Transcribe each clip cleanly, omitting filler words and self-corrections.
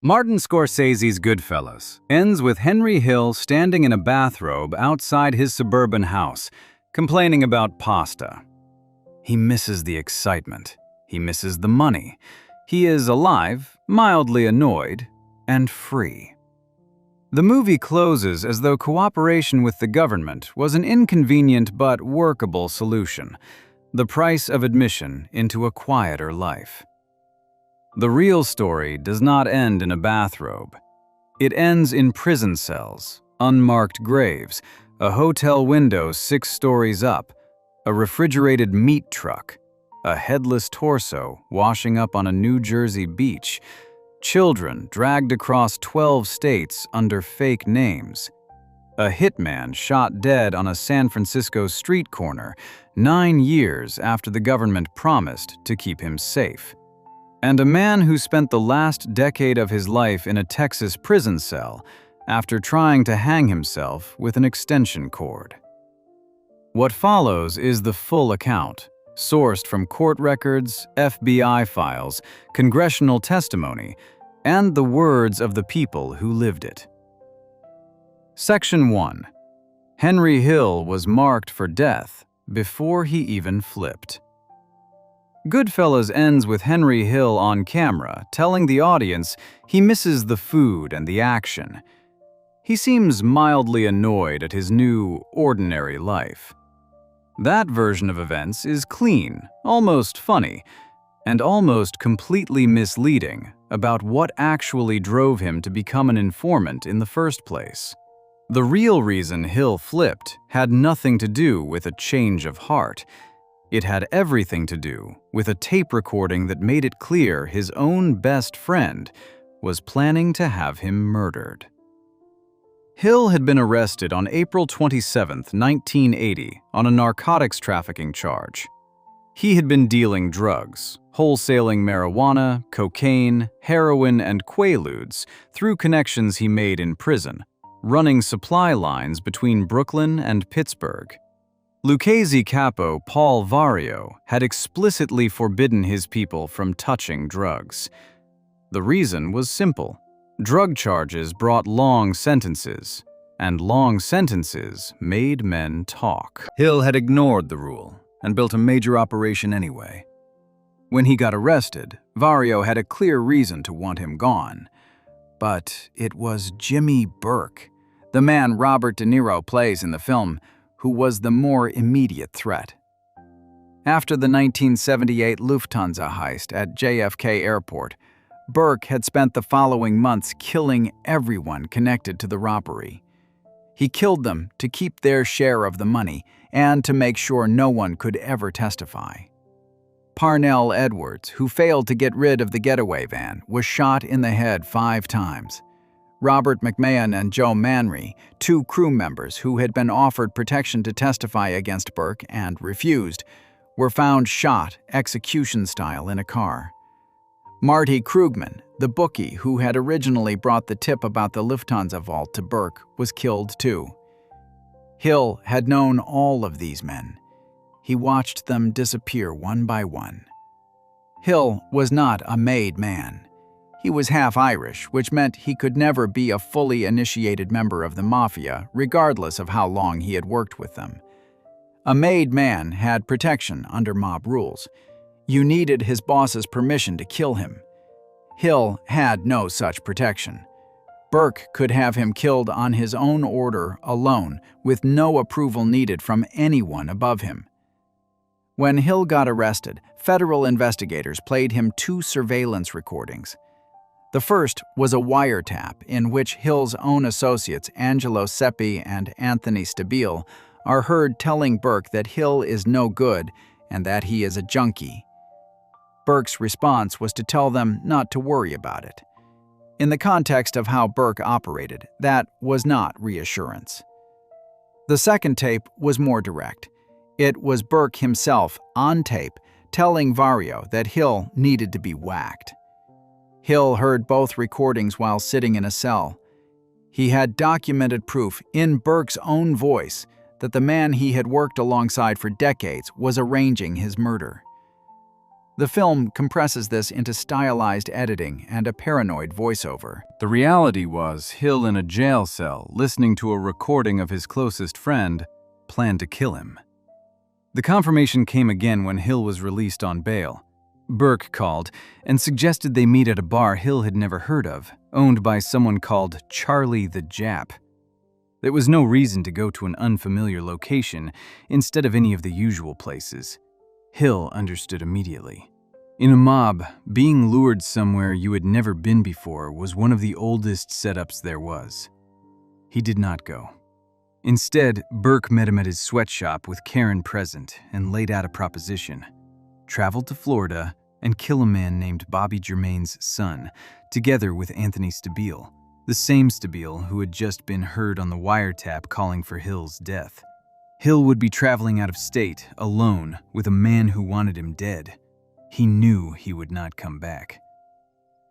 Martin Scorsese's Goodfellas ends with Henry Hill standing in a bathrobe outside his suburban house, complaining about pasta. He misses the excitement. He misses the money. He is alive, mildly annoyed, and free. The movie closes as though cooperation with the government was an inconvenient but workable solution, the price of admission into a quieter life. The real story does not end in a bathrobe. It ends in prison cells, unmarked graves, a hotel window 6 stories up, a refrigerated meat truck, a headless torso washing up on a New Jersey beach, children dragged across 12 states under fake names, a hitman shot dead on a San Francisco street corner 9 years after the government promised to keep him safe, and a man who spent the last decade of his life in a Texas prison cell after trying to hang himself with an extension cord. What follows is the full account, sourced from court records, FBI files, congressional testimony, and the words of the people who lived it. Section 1. Henry Hill was marked for death before he even flipped. Goodfellas ends with Henry Hill on camera telling the audience he misses the food and the action. He seems mildly annoyed at his new, ordinary life. That version of events is clean, almost funny, and almost completely misleading about what actually drove him to become an informant in the first place. The real reason Hill flipped had nothing to do with a change of heart. It had everything to do with a tape recording that made it clear his own best friend was planning to have him murdered. Hill had been arrested on April 27, 1980, on a narcotics trafficking charge. He had been dealing drugs, wholesaling marijuana, cocaine, heroin, and quaaludes through connections he made in prison, running supply lines between Brooklyn and Pittsburgh. Lucchese capo Paul Vario had explicitly forbidden his people from touching drugs. The reason was simple. Drug charges brought long sentences, and long sentences made men talk. Hill had ignored the rule and built a major operation anyway. When he got arrested, Vario had a clear reason to want him gone. But it was Jimmy Burke, the man Robert De Niro plays in the film, who was the more immediate threat. After the 1978 Lufthanza heist at JFK Airport, Burke had spent the following months killing everyone connected to the robbery. He killed them to keep their share of the money and to make sure no one could ever testify. Parnell Edwards, who failed to get rid of the getaway van, was shot in the head 5 times. Robert McMahon and Joe Manry, 2 crew members who had been offered protection to testify against Burke and refused, were found shot execution-style in a car. Marty Krugman, the bookie who had originally brought the tip about the Lufthansa vault to Burke, was killed too. Hill had known all of these men. He watched them disappear one by one. Hill was not a made man. He was half Irish, which meant he could never be a fully initiated member of the Mafia, regardless of how long he had worked with them. A made man had protection under mob rules. You needed his boss's permission to kill him. Hill had no such protection. Burke could have him killed on his own order alone, with no approval needed from anyone above him. When Hill got arrested, federal investigators played him 2 surveillance recordings. The first was a wiretap in which Hill's own associates Angelo Seppi and Anthony Stabile are heard telling Burke that Hill is no good and that he is a junkie. Burke's response was to tell them not to worry about it. In the context of how Burke operated, that was not reassurance. The second tape was more direct. It was Burke himself, on tape, telling Vario that Hill needed to be whacked. Hill heard both recordings while sitting in a cell. He had documented proof in Burke's own voice that the man he had worked alongside for decades was arranging his murder. The film compresses this into stylized editing and a paranoid voiceover. The reality was Hill in a jail cell, listening to a recording of his closest friend, planned to kill him. The confirmation came again when Hill was released on bail. Burke called and suggested they meet at a bar Hill had never heard of, owned by someone called Charlie the Jap. There was no reason to go to an unfamiliar location instead of any of the usual places. Hill understood immediately. In a mob, being lured somewhere you had never been before was one of the oldest setups there was. He did not go. Instead, Burke met him at his sweatshop with Karen present and laid out a proposition. Travel to Florida and kill a man named Bobby Germain's son, together with Anthony Stabile, the same Stabile who had just been heard on the wiretap calling for Hill's death. Hill would be traveling out of state, alone, with a man who wanted him dead. He knew he would not come back.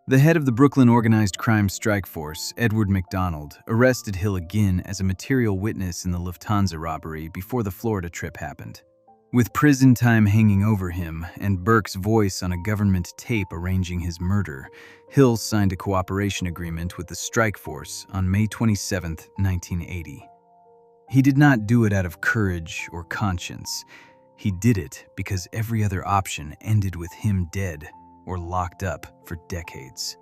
The head of the Brooklyn Organized Crime Strike Force, Edward McDonald, arrested Hill again as a material witness in the Lufthansa robbery before the Florida trip happened. With prison time hanging over him and Burke's voice on a government tape arranging his murder, Hill signed a cooperation agreement with the strike force on May 27, 1980. He did not do it out of courage or conscience. He did it because every other option ended with him dead or locked up for decades.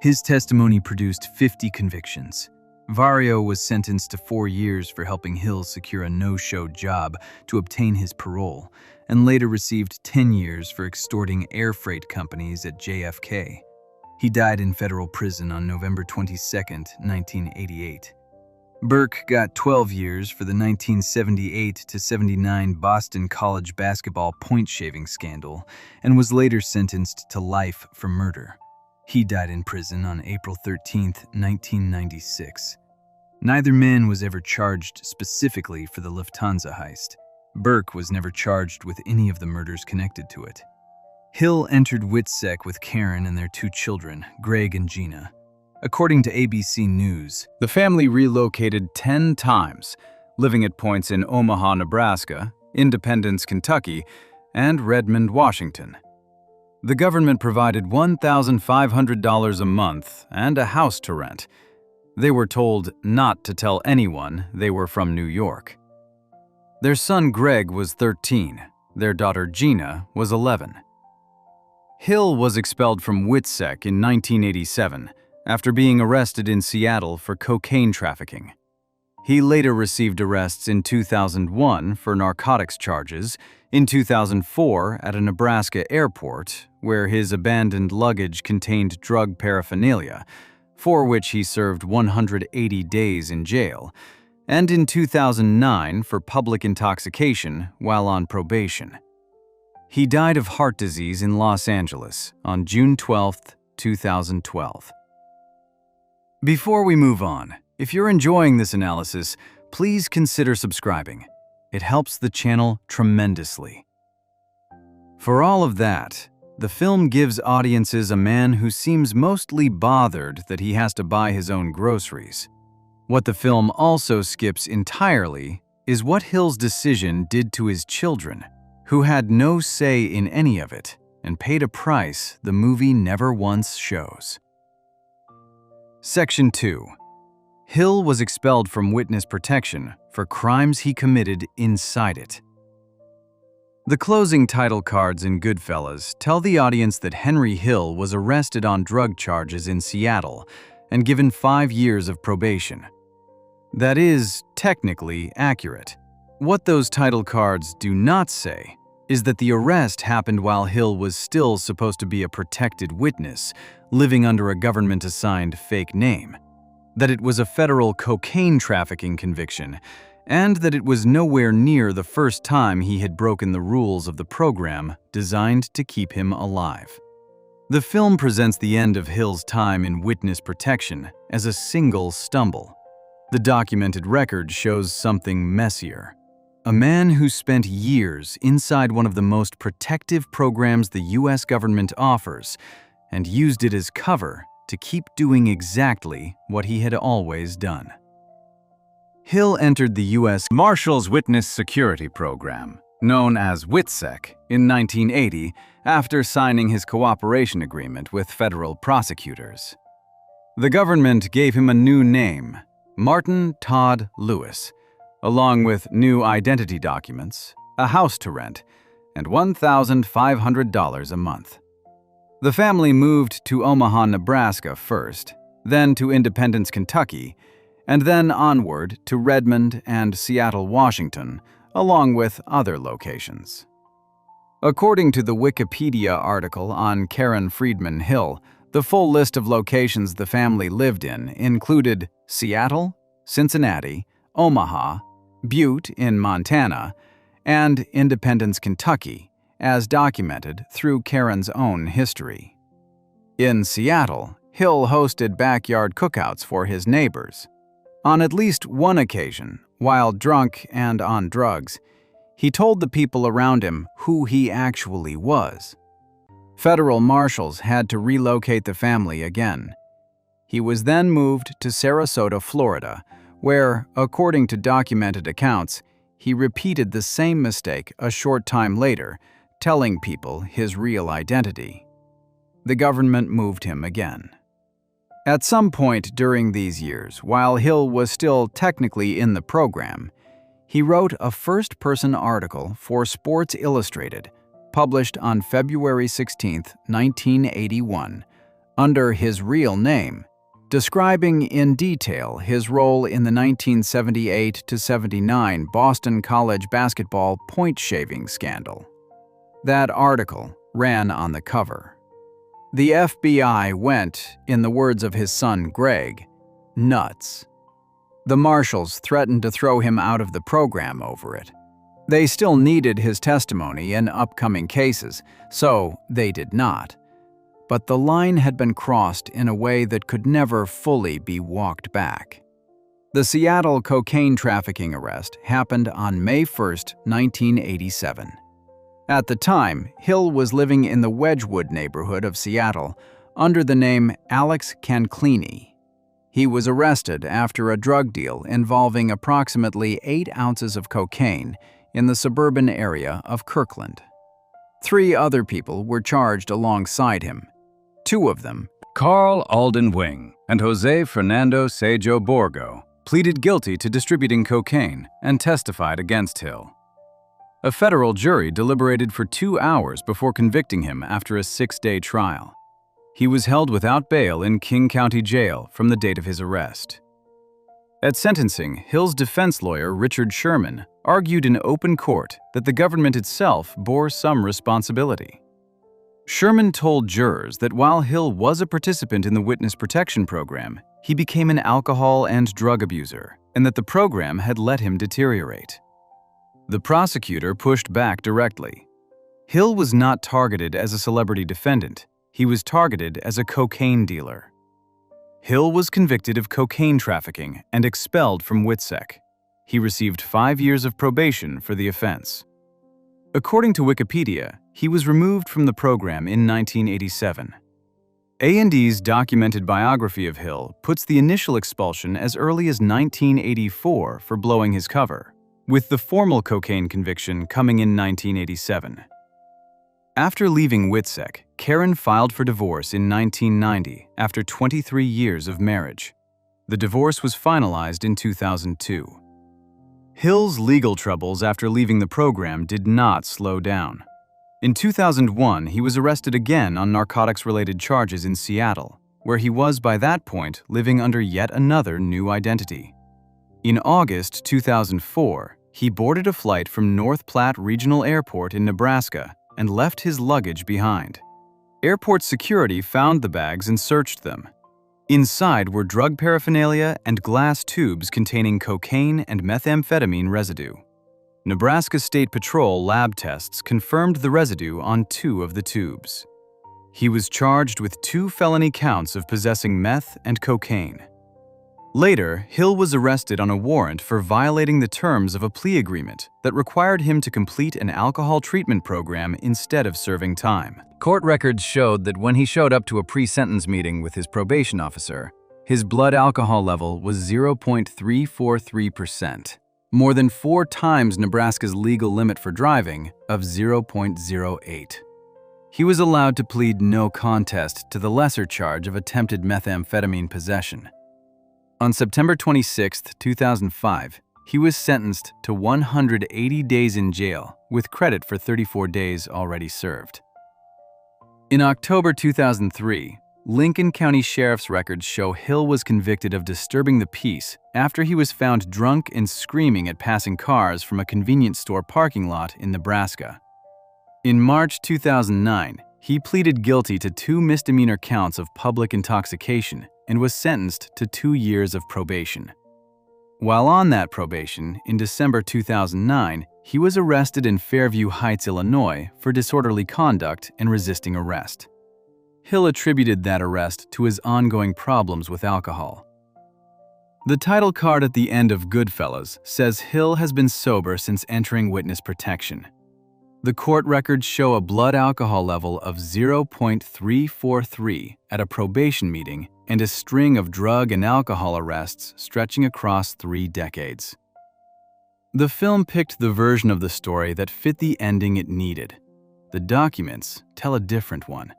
His testimony produced 50 convictions. Vario was sentenced to 4 years for helping Hill secure a no-show job to obtain his parole, and later received 10 years for extorting air freight companies at JFK. He died in federal prison on November 22, 1988. Burke got 12 years for the 1978-79 Boston College basketball point-shaving scandal and was later sentenced to life for murder. He died in prison on April 13, 1996. Neither man was ever charged specifically for the Lufthansa heist. Burke was never charged with any of the murders connected to it. Hill entered WITSEC with Karen and their 2 children, Greg and Gina. According to ABC News, the family relocated 10 times, living at points in Omaha, Nebraska, Independence, Kentucky, and Redmond, Washington. The government provided $1,500 a month and a house to rent. They were told not to tell anyone they were from New York. Their son Greg was 13. Their daughter Gina was 11. Hill was expelled from WITSEC in 1987 after being arrested in Seattle for cocaine trafficking. He later received arrests in 2001 for narcotics charges, in 2004 at a Nebraska airport where his abandoned luggage contained drug paraphernalia, for which he served 180 days in jail, and in 2009 for public intoxication while on probation. He died of heart disease in Los Angeles on June 12, 2012. Before we move on, if you're enjoying this analysis, please consider subscribing. It helps the channel tremendously. For all of that, the film gives audiences a man who seems mostly bothered that he has to buy his own groceries. What the film also skips entirely is what Hill's decision did to his children, who had no say in any of it and paid a price the movie never once shows. Section 2. Hill was expelled from witness protection for crimes he committed inside it. The closing title cards in Goodfellas tell the audience that Henry Hill was arrested on drug charges in Seattle and given 5 years of probation. That is technically accurate. What those title cards do not say is that the arrest happened while Hill was still supposed to be a protected witness, living under a government-assigned fake name, that it was a federal cocaine trafficking conviction, and that it was nowhere near the first time he had broken the rules of the program designed to keep him alive. The film presents the end of Hill's time in witness protection as a single stumble. The documented record shows something messier. A man who spent years inside one of the most protective programs the U.S. government offers and used it as cover to keep doing exactly what he had always done. Hill entered the U.S. Marshals Witness Security Program, known as WITSEC, in 1980 after signing his cooperation agreement with federal prosecutors. The government gave him a new name, Martin Todd Lewis, along with new identity documents, a house to rent, and $1,500 a month. The family moved to Omaha, Nebraska first, then to Independence, Kentucky, and then onward to Redmond and Seattle, Washington, along with other locations. According to the Wikipedia article on Karen Friedman Hill, the full list of locations the family lived in included Seattle, Cincinnati, Omaha, Butte in Montana, and Independence, Kentucky, as documented through Karen's own history. In Seattle, Hill hosted backyard cookouts for his neighbors. On at least one occasion, while drunk and on drugs, he told the people around him who he actually was. Federal marshals had to relocate the family again. He was then moved to Sarasota, Florida, where, according to documented accounts, he repeated the same mistake a short time later, telling people his real identity. The government moved him again. At some point during these years, while Hill was still technically in the program, he wrote a first-person article for Sports Illustrated, published on February 16, 1981, under his real name, describing in detail his role in the 1978-79 Boston College basketball point-shaving scandal. That article ran on the cover. The FBI went, in the words of his son Greg, nuts. The marshals threatened to throw him out of the program over it. They still needed his testimony in upcoming cases, so they did not. But the line had been crossed in a way that could never fully be walked back. The Seattle cocaine trafficking arrest happened on May 1, 1987. At the time, Hill was living in the Wedgwood neighborhood of Seattle under the name Alex Canclini. He was arrested after a drug deal involving approximately 8 ounces of cocaine in the suburban area of Kirkland. 3 other people were charged alongside him. 2 of them, Carl Alden Wing and Jose Fernando Sejo Borgo, pleaded guilty to distributing cocaine and testified against Hill. A federal jury deliberated for 2 hours before convicting him after a 6-day trial. He was held without bail in King County Jail from the date of his arrest. At sentencing, Hill's defense lawyer, Richard Sherman, argued in open court that the government itself bore some responsibility. Sherman told jurors that while Hill was a participant in the Witness Protection Program, he became an alcohol and drug abuser, and that the program had let him deteriorate. The prosecutor pushed back directly. Hill was not targeted as a celebrity defendant. He was targeted as a cocaine dealer. Hill was convicted of cocaine trafficking and expelled from WITSEC. He received 5 years of probation for the offense. According to Wikipedia, he was removed from the program in 1987. A&E's documented biography of Hill puts the initial expulsion as early as 1984 for blowing his cover, with the formal cocaine conviction coming in 1987. After leaving WITSEC, Karen filed for divorce in 1990 after 23 years of marriage. The divorce was finalized in 2002. Hill's legal troubles after leaving the program did not slow down. In 2001, he was arrested again on narcotics-related charges in Seattle, where he was by that point living under yet another new identity. In August 2004, he boarded a flight from North Platte Regional Airport in Nebraska and left his luggage behind. Airport security found the bags and searched them. Inside were drug paraphernalia and glass tubes containing cocaine and methamphetamine residue. Nebraska State Patrol lab tests confirmed the residue on 2 of the tubes. He was charged with 2 felony counts of possessing meth and cocaine. Later, Hill was arrested on a warrant for violating the terms of a plea agreement that required him to complete an alcohol treatment program instead of serving time. Court records showed that when he showed up to a pre-sentence meeting with his probation officer, his blood alcohol level was 0.343%, more than 4 times Nebraska's legal limit for driving of 0.08. He was allowed to plead no contest to the lesser charge of attempted methamphetamine possession. On September 26, 2005, he was sentenced to 180 days in jail with credit for 34 days already served. In October 2003, Lincoln County Sheriff's records show Hill was convicted of disturbing the peace after he was found drunk and screaming at passing cars from a convenience store parking lot in Nebraska. In March 2009, he pleaded guilty to 2 misdemeanor counts of public intoxication and was sentenced to 2 years of probation. While on that probation, in December 2009, he was arrested in Fairview Heights, Illinois, for disorderly conduct and resisting arrest. Hill attributed that arrest to his ongoing problems with alcohol. The title card at the end of Goodfellas says Hill has been sober since entering witness protection. The court records show a blood alcohol level of 0.343 at a probation meeting and a string of drug and alcohol arrests stretching across 3 decades. The film picked the version of the story that fit the ending it needed. The documents tell a different one.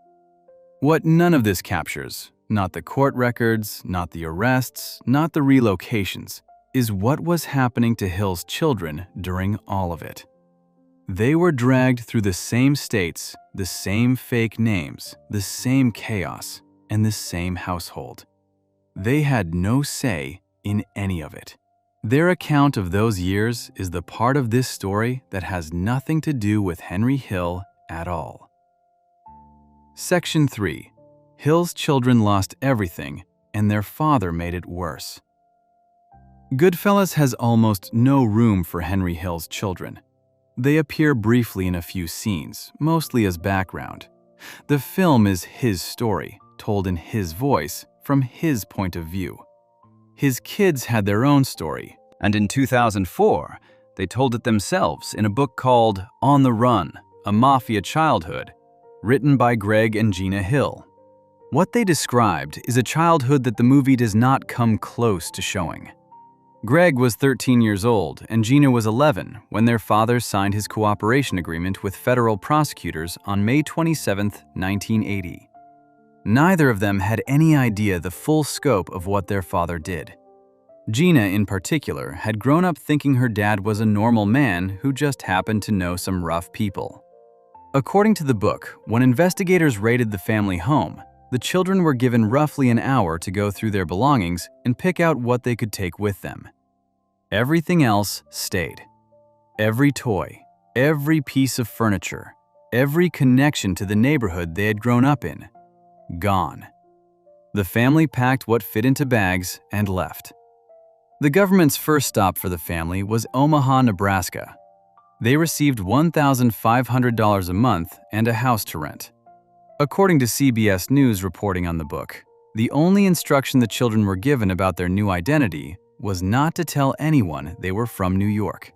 What none of this captures, not the court records, not the arrests, not the relocations, is what was happening to Hill's children during all of it. They were dragged through the same states, the same fake names, the same chaos, and the same household. They had no say in any of it. Their account of those years is the part of this story that has nothing to do with Henry Hill at all. Section 3. Hill's children lost everything, and their father made it worse. Goodfellas has almost no room for Henry Hill's children. They appear briefly in a few scenes, mostly as background. The film is his story, told in his voice, from his point of view. His kids had their own story, And in 2004, they told it themselves in a book called On the Run, A Mafia Childhood, written by Greg and Gina Hill. What they described is a childhood that the movie does not come close to showing. Greg was 13 years old and Gina was 11 when their father signed his cooperation agreement with federal prosecutors on May 27, 1980. Neither of them had any idea the full scope of what their father did. Gina, in particular, had grown up thinking her dad was a normal man who just happened to know some rough people. According to the book, when investigators raided the family home, the children were given roughly an hour to go through their belongings and pick out what they could take with them. Everything else stayed. Every toy, every piece of furniture, every connection to the neighborhood they had grown up in, gone. The family packed what fit into bags and left. The government's first stop for the family was Omaha, Nebraska. They received $1,500 a month and a house to rent. According to CBS News reporting on the book, the only instruction the children were given about their new identity was not to tell anyone they were from New York.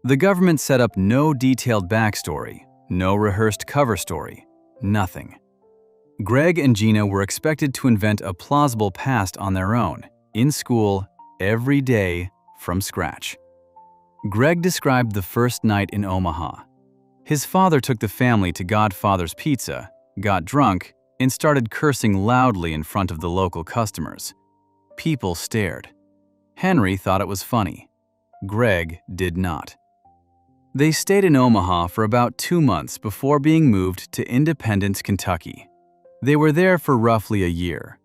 The government set up no detailed backstory, no rehearsed cover story, nothing. Greg and Gina were expected to invent a plausible past on their own, in school, every day, from scratch. Greg described the first night in Omaha. His father took the family to Godfather's Pizza, got drunk, and started cursing loudly in front of the local customers. People stared. Henry thought it was funny. Greg did not. They stayed in Omaha for about 2 months before being moved to Independence, Kentucky. They were there for roughly a year.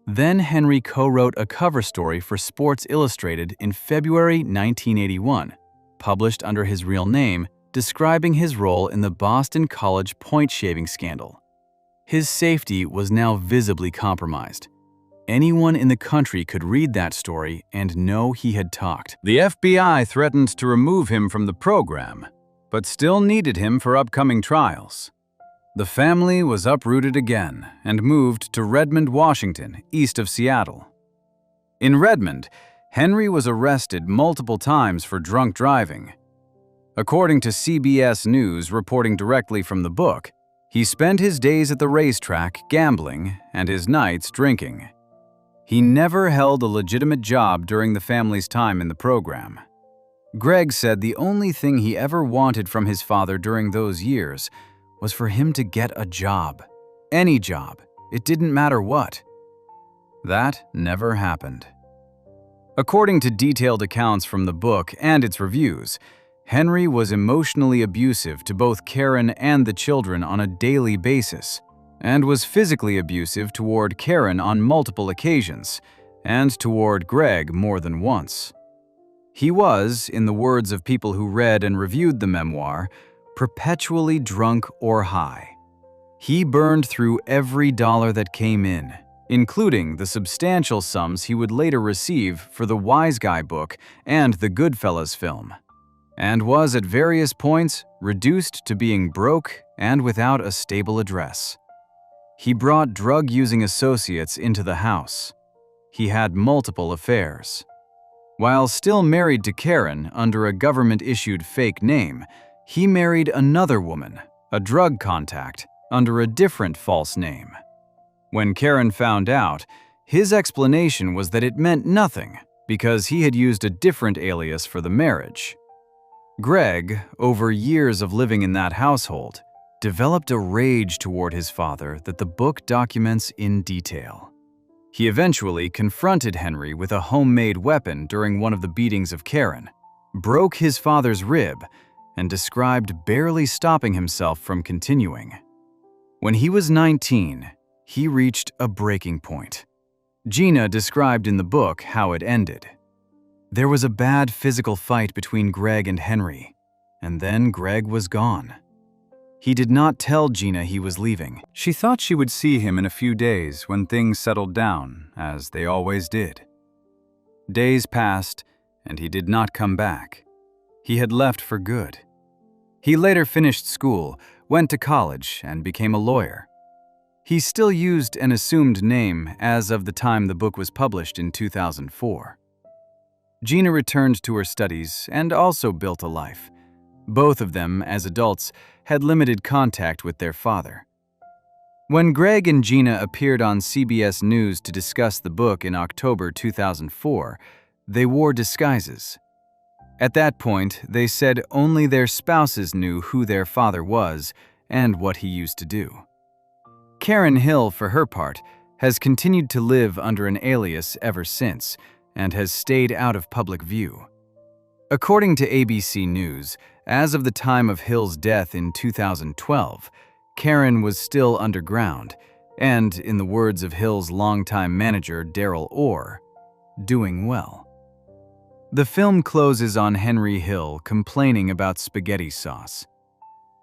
Then Henry co-wrote a cover story for Sports Illustrated in February 1981, published under his real name, describing his role in the Boston College point shaving scandal. His safety was now visibly compromised. Anyone in the country could read that story and know he had talked. The FBI threatened to remove him from the program, but still needed him for upcoming trials. The family was uprooted again and moved to Redmond, Washington, east of Seattle. In Redmond, Henry was arrested multiple times for drunk driving. According to CBS News reporting directly from the book, he spent his days at the racetrack gambling and his nights drinking. He never held a legitimate job during the family's time in the program. Greg said the only thing he ever wanted from his father during those years was for him to get a job. Any job. It didn't matter what. That never happened. According to detailed accounts from the book and its reviews, Henry was emotionally abusive to both Karen and the children on a daily basis, and was physically abusive toward Karen on multiple occasions, and toward Greg more than once. He was, in the words of people who read and reviewed the memoir, perpetually drunk or high. He burned through every dollar that came in, including the substantial sums he would later receive for the Wise Guy book and the Goodfellas film, and was at various points reduced to being broke and without a stable address. He brought drug-using associates into the house. He had multiple affairs. While still married to Karen under a government-issued fake name, he married another woman, a drug contact, under a different false name. When Karen found out, his explanation was that it meant nothing because he had used a different alias for the marriage. Greg, over years of living in that household, developed a rage toward his father that the book documents in detail. He eventually confronted Henry with a homemade weapon during one of the beatings of Karen, broke his father's rib, and described barely stopping himself from continuing. When he was 19, he reached a breaking point. Gina described in the book how it ended. There was a bad physical fight between Greg and Henry, and then Greg was gone. He did not tell Gina he was leaving. She thought she would see him in a few days when things settled down, as they always did. Days passed, and he did not come back. He had left for good. He later finished school, went to college, and became a lawyer. He still used an assumed name as of the time the book was published in 2004. Gina returned to her studies and also built a life. Both of them, as adults, had limited contact with their father. When Greg and Gina appeared on CBS News to discuss the book in October 2004, they wore disguises. At that point, they said only their spouses knew who their father was and what he used to do. Karen Hill, for her part, has continued to live under an alias ever since and has stayed out of public view. According to ABC News, as of the time of Hill's death in 2012, Karen was still underground and, in the words of Hill's longtime manager Daryl Orr, doing well. The film closes on Henry Hill complaining about spaghetti sauce.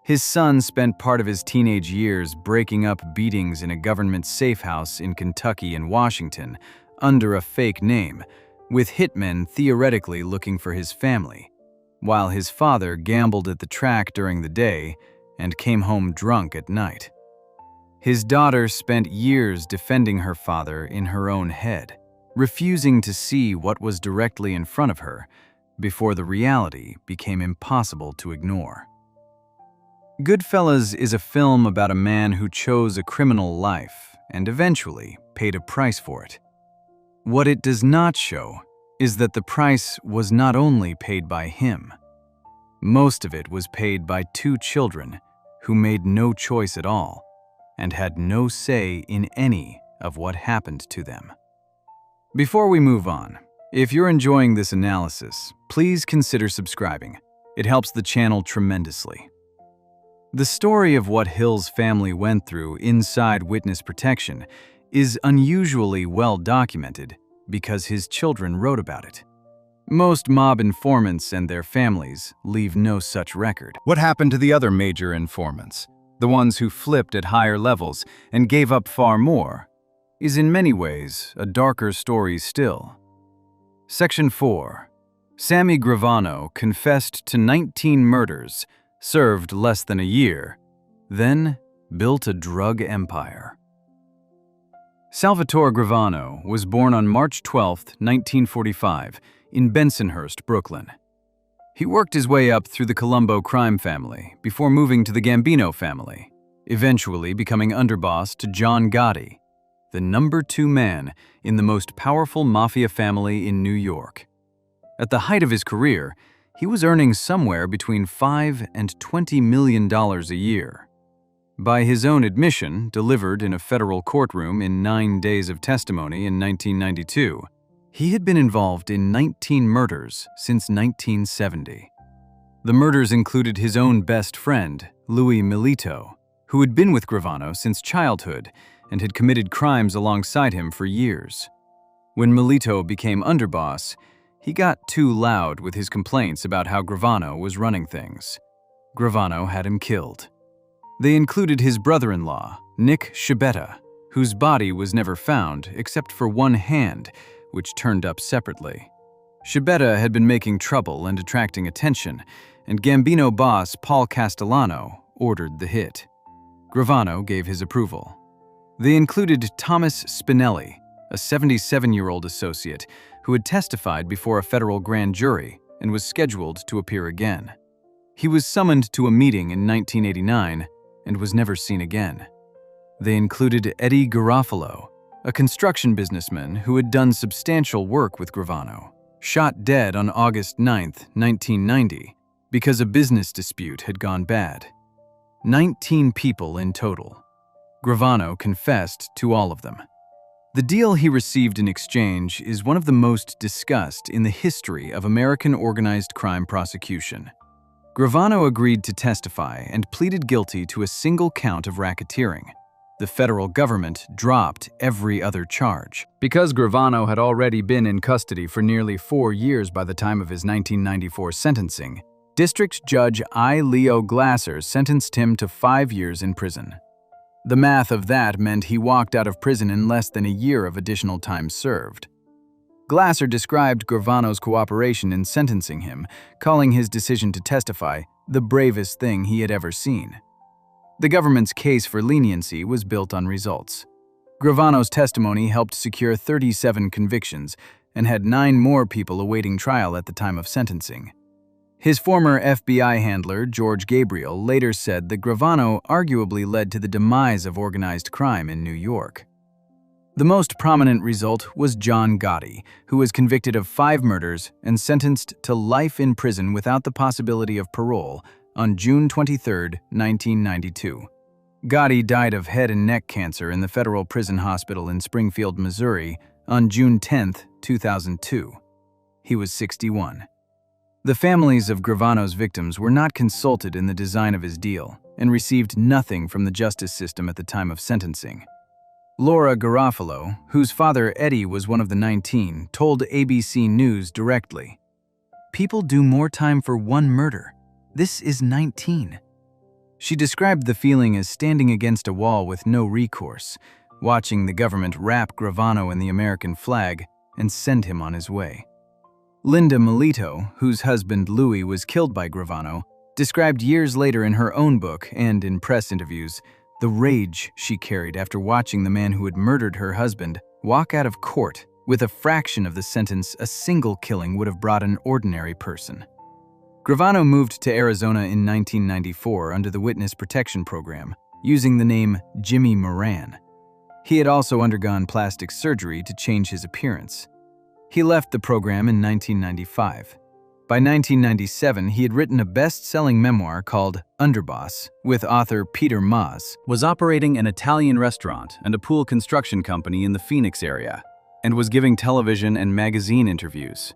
His son spent part of his teenage years breaking up beatings in a government safe house in Kentucky and Washington under a fake name, with hitmen theoretically looking for his family, while his father gambled at the track during the day and came home drunk at night. His daughter spent years defending her father in her own head, refusing to see what was directly in front of her before the reality became impossible to ignore. Goodfellas is a film about a man who chose a criminal life and eventually paid a price for it. What it does not show is that the price was not only paid by him. Most of it was paid by two children who made no choice at all and had no say in any of what happened to them. Before we move on, if you're enjoying this analysis, please consider subscribing. It helps the channel tremendously. The story of what Hill's family went through inside witness protection is unusually well documented because his children wrote about it. Most mob informants and their families leave no such record. What happened to the other major informants, the ones who flipped at higher levels and gave up far more, is in many ways a darker story still. Section 4. Sammy Gravano confessed to 19 murders, served less than a year, then built a drug empire. Salvatore Gravano was born on March 12, 1945, in Bensonhurst, Brooklyn. He worked his way up through the Colombo crime family before moving to the Gambino family, eventually becoming underboss to John Gotti, the number 2 man in the most powerful mafia family in New York. At the height of his career, He was earning somewhere between $5 and $20 million a year. By his own admission, delivered in a federal courtroom in 9 days of testimony in 1992, he had been involved in 19 murders since 1970. The murders included his own best friend, Louis Milito, who had been with Gravano since childhood and had committed crimes alongside him for years. When Milito became underboss, he got too loud with his complaints about how Gravano was running things. Gravano had him killed. They included his brother-in-law, Nick Schibetta, whose body was never found except for one hand, which turned up separately. Schibetta had been making trouble and attracting attention, and Gambino boss Paul Castellano ordered the hit. Gravano gave his approval. They included Thomas Spinelli, a 77-year-old associate who had testified before a federal grand jury and was scheduled to appear again. He was summoned to a meeting in 1989 and was never seen again. They included Eddie Garofalo, a construction businessman who had done substantial work with Gravano, shot dead on August 9, 1990, because a business dispute had gone bad. 19 people in total. Gravano confessed to all of them. The deal he received in exchange is one of the most discussed in the history of American organized crime prosecution. Gravano agreed to testify and pleaded guilty to a single count of racketeering. The federal government dropped every other charge. Because Gravano had already been in custody for nearly 4 years by the time of his 1994 sentencing, District Judge I. Leo Glasser sentenced him to 5 years in prison. The math of that meant he walked out of prison in less than a year of additional time served. Glasser described Gravano's cooperation in sentencing him, calling his decision to testify the bravest thing he had ever seen. The government's case for leniency was built on results. Gravano's testimony helped secure 37 convictions and had 9 more people awaiting trial at the time of sentencing. His former FBI handler, George Gabriel, later said that Gravano arguably led to the demise of organized crime in New York. The most prominent result was John Gotti, who was convicted of 5 murders and sentenced to life in prison without the possibility of parole on June 23, 1992. Gotti died of head and neck cancer in the federal prison hospital in Springfield, Missouri on June 10, 2002. He was 61. The families of Gravano's victims were not consulted in the design of his deal and received nothing from the justice system at the time of sentencing. Laura Garofalo, whose father Eddie was one of the 19, told ABC News directly, "People do more time for one murder. This is 19. She described the feeling as standing against a wall with no recourse, watching the government wrap Gravano in the American flag and send him on his way. Linda Milito, whose husband Louis was killed by Gravano, described years later in her own book and in press interviews the rage she carried after watching the man who had murdered her husband walk out of court with a fraction of the sentence a single killing would have brought an ordinary person. Gravano moved to Arizona in 1994 under the Witness Protection Program, using the name Jimmy Moran. He had also undergone plastic surgery to change his appearance. He left the program in 1995. By 1997, he had written a best-selling memoir called Underboss with author Peter Maas, Was operating an Italian restaurant and a pool construction company in the Phoenix area, and was giving television and magazine interviews.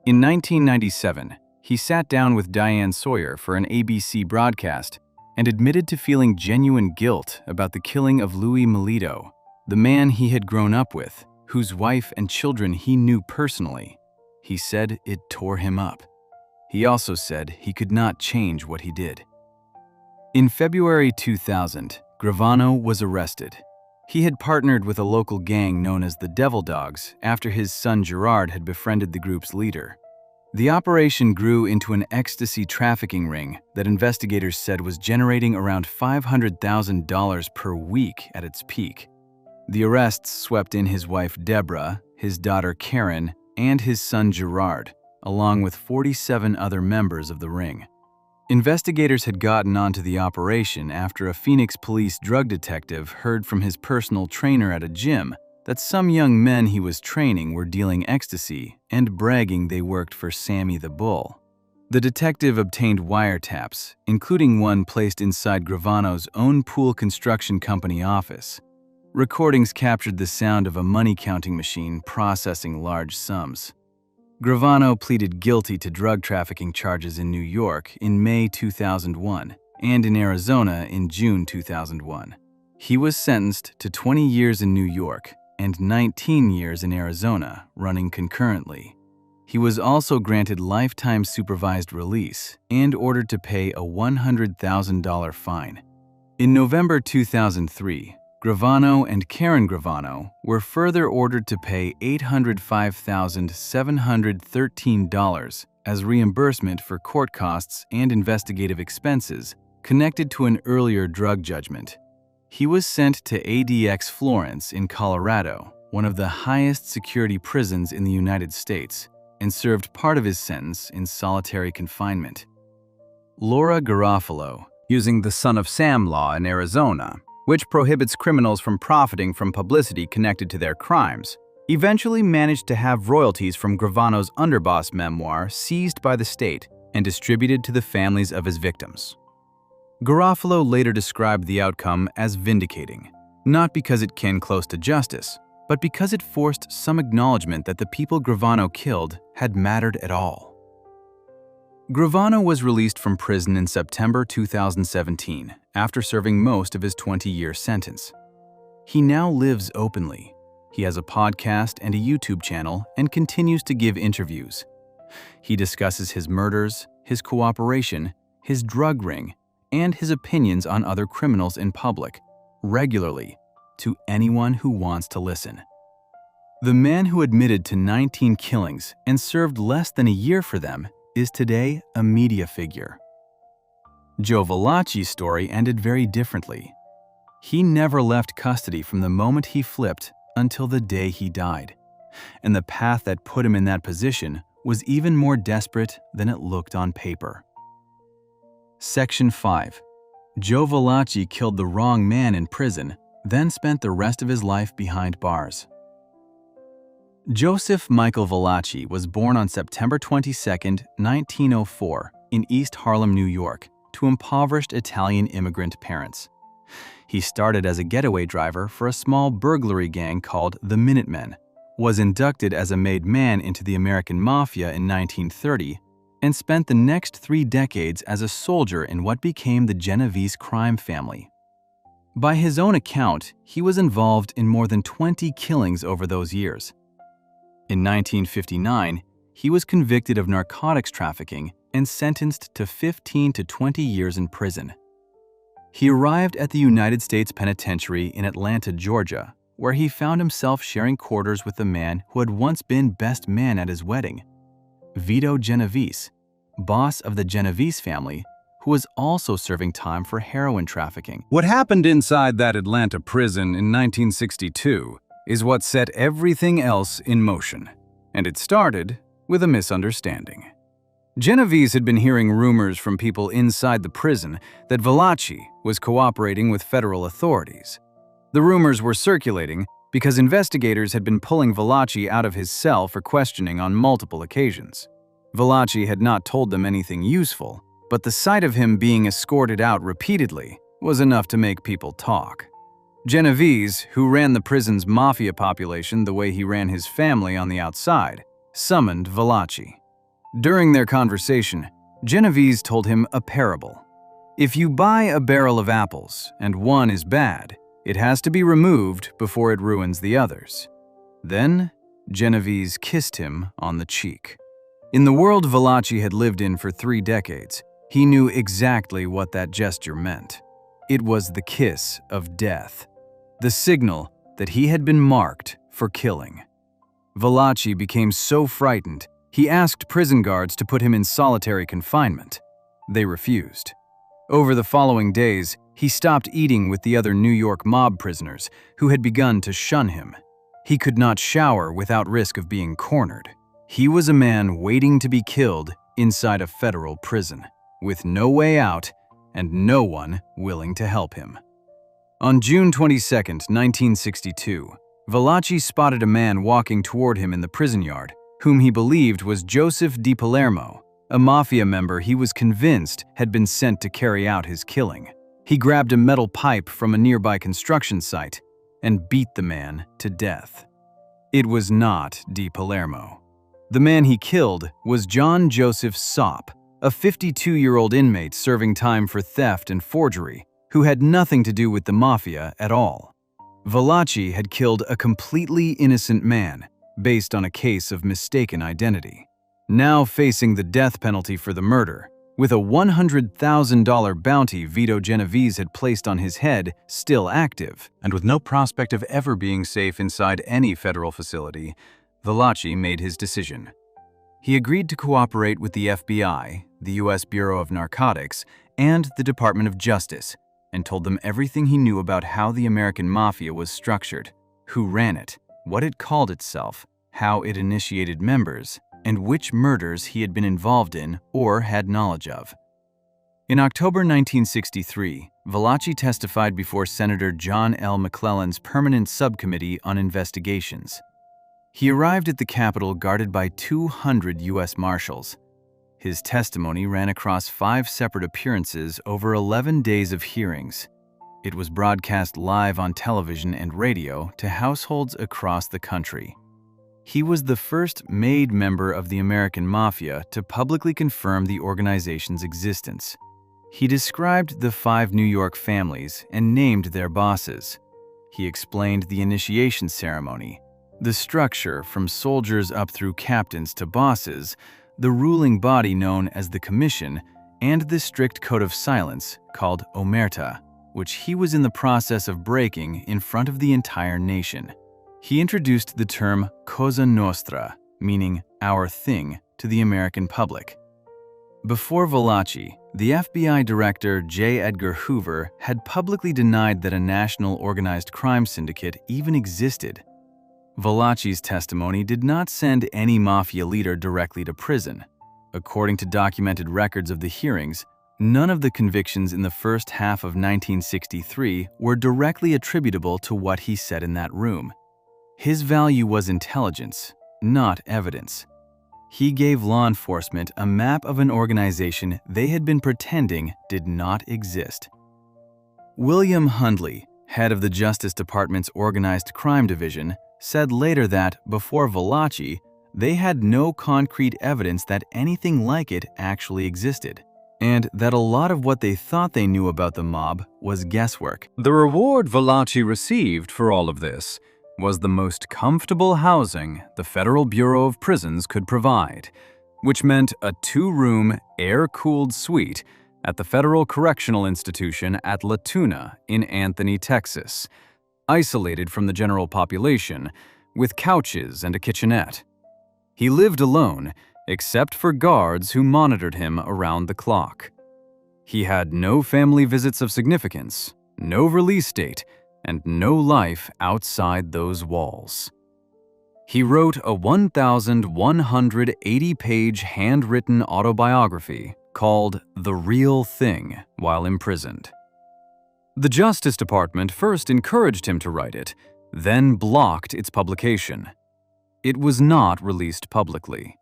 In 1997, he sat down with Diane Sawyer for an ABC broadcast and admitted to feeling genuine guilt about the killing of Louis Milito, the man he had grown up with, whose wife and children he knew personally. He said it tore him up. He also said he could not change what he did. In February 2000, Gravano was arrested. He had partnered with a local gang known as the Devil Dogs after his son Gerard had befriended the group's leader. The operation grew into an ecstasy trafficking ring that investigators said was generating around $500,000 per week at its peak. The arrests swept in his wife Deborah, his daughter Karen, and his son Gerard, along with 47 other members of the ring. Investigators had gotten onto the operation after a Phoenix police drug detective heard from his personal trainer at a gym that some young men he was training were dealing ecstasy and bragging they worked for Sammy the Bull. The detective obtained wiretaps, including one placed inside Gravano's own pool construction company office. Recordings captured the sound of a money-counting machine processing large sums. Gravano pleaded guilty to drug trafficking charges in New York in May 2001 and in Arizona in June 2001. He was sentenced to 20 years in New York and 19 years in Arizona, running concurrently. He was also granted lifetime supervised release and ordered to pay a $100,000 fine. In November 2003, Gravano and Karen Gravano were further ordered to pay $805,713 as reimbursement for court costs and investigative expenses connected to an earlier drug judgment. He was sent to ADX Florence in Colorado, one of the highest security prisons in the United States, and served part of his sentence in solitary confinement. Laura Garofalo, using the Son of Sam law in Arizona, which prohibits criminals from profiting from publicity connected to their crimes, eventually managed to have royalties from Gravano's Underboss memoir seized by the state and distributed to the families of his victims. Garofalo later described the outcome as vindicating, not because it came close to justice, but because it forced some acknowledgement that the people Gravano killed had mattered at all. Gravano was released from prison in September 2017 after serving most of his 20-year sentence. He now lives openly. He has a podcast and a YouTube channel and continues to give interviews. He discusses his murders, his cooperation, his drug ring, and his opinions on other criminals in public, regularly, to anyone who wants to listen. The man who admitted to 19 killings and served less than a year for them is today a media figure. Joe Valachi's story ended very differently. He never left custody from the moment he flipped until the day he died, and the path that put him in that position was even more desperate than it looked on paper. Section 5. Joe Valachi killed the wrong man in prison, then spent the rest of his life behind bars. Joseph Michael Valachi was born on September 22, 1904, in East Harlem, New York, to impoverished Italian immigrant parents. He started as a getaway driver for a small burglary gang called the Minutemen, was inducted as a made man into the American Mafia in 1930, and spent the next 3 decades as a soldier in what became the Genovese crime family. By his own account, he was involved in more than 20 killings over those years. In 1959, he was convicted of narcotics trafficking and sentenced to 15 to 20 years in prison. He arrived at the United States Penitentiary in Atlanta, Georgia, where he found himself sharing quarters with the man who had once been best man at his wedding, Vito Genovese, boss of the Genovese family, who was also serving time for heroin trafficking. What happened inside that Atlanta prison in 1962 is what set everything else in motion, and it started with a misunderstanding. Genovese had been hearing rumors from people inside the prison that Valachi was cooperating with federal authorities. The rumors were circulating because investigators had been pulling Valachi out of his cell for questioning on multiple occasions. Valachi had not told them anything useful, but the sight of him being escorted out repeatedly was enough to make people talk. Genovese, who ran the prison's mafia population the way he ran his family on the outside, summoned Valachi. During their conversation, Genovese told him a parable. If you buy a barrel of apples and one is bad, it has to be removed before it ruins the others. Then, Genovese kissed him on the cheek. In the world Valachi had lived in for 3 decades, he knew exactly what that gesture meant. It was the kiss of death, the signal that he had been marked for killing. Valachi became so frightened, he asked prison guards to put him in solitary confinement. They refused. Over the following days, he stopped eating with the other New York mob prisoners who had begun to shun him. He could not shower without risk of being cornered. He was a man waiting to be killed inside a federal prison, with no way out and no one willing to help him. On June 22, 1962, Valachi spotted a man walking toward him in the prison yard, whom he believed was Joseph Di Palermo, a Mafia member he was convinced had been sent to carry out his killing. He grabbed a metal pipe from a nearby construction site and beat the man to death. It was not Di Palermo. The man he killed was John Joseph Sopp, a 52-year-old inmate serving time for theft and forgery, who had nothing to do with the Mafia at all. Valachi had killed a completely innocent man based on a case of mistaken identity. Now facing the death penalty for the murder, with a $100,000 bounty Vito Genovese had placed on his head still active, and with no prospect of ever being safe inside any federal facility, Valachi made his decision. He agreed to cooperate with the FBI, the U.S. Bureau of Narcotics, and the Department of Justice, and told them everything he knew about how the American Mafia was structured, who ran it, what it called itself, how it initiated members, and which murders he had been involved in or had knowledge of. In October 1963, Valachi testified before Senator John L. McClellan's Permanent Subcommittee on Investigations. He arrived at the Capitol guarded by 200 U.S. Marshals. His testimony ran across 5 separate appearances over 11 days of hearings. It was broadcast live on television and radio to households across the country. He was the first made member of the American Mafia to publicly confirm the organization's existence. He described the 5 New York families and named their bosses. He explained the initiation ceremony, the structure from soldiers up through captains to bosses, the ruling body known as the Commission, and the strict code of silence called Omerta, which he was in the process of breaking in front of the entire nation. He introduced the term Cosa Nostra, meaning our thing, to the American public. Before Valachi, the FBI Director J. Edgar Hoover had publicly denied that a national organized crime syndicate even existed. Valachi's testimony did not send any Mafia leader directly to prison. According to documented records of the hearings, none of the convictions in the first half of 1963 were directly attributable to what he said in that room. His value was intelligence, not evidence. He gave law enforcement a map of an organization they had been pretending did not exist. William Hundley, head of the Justice Department's Organized Crime Division, said later that, before Valachi, they had no concrete evidence that anything like it actually existed, and that a lot of what they thought they knew about the mob was guesswork. The reward Valachi received for all of this was the most comfortable housing the Federal Bureau of Prisons could provide, which meant a 2-room, air-cooled suite at the Federal Correctional Institution at La Tuna in Anthony, Texas, isolated from the general population, with couches and a kitchenette. He lived alone, except for guards who monitored him around the clock. He had no family visits of significance, no release date, and no life outside those walls. He wrote a 1,180-page handwritten autobiography called The Real Thing while imprisoned. The Justice Department first encouraged him to write it, then blocked its publication. It was not released publicly.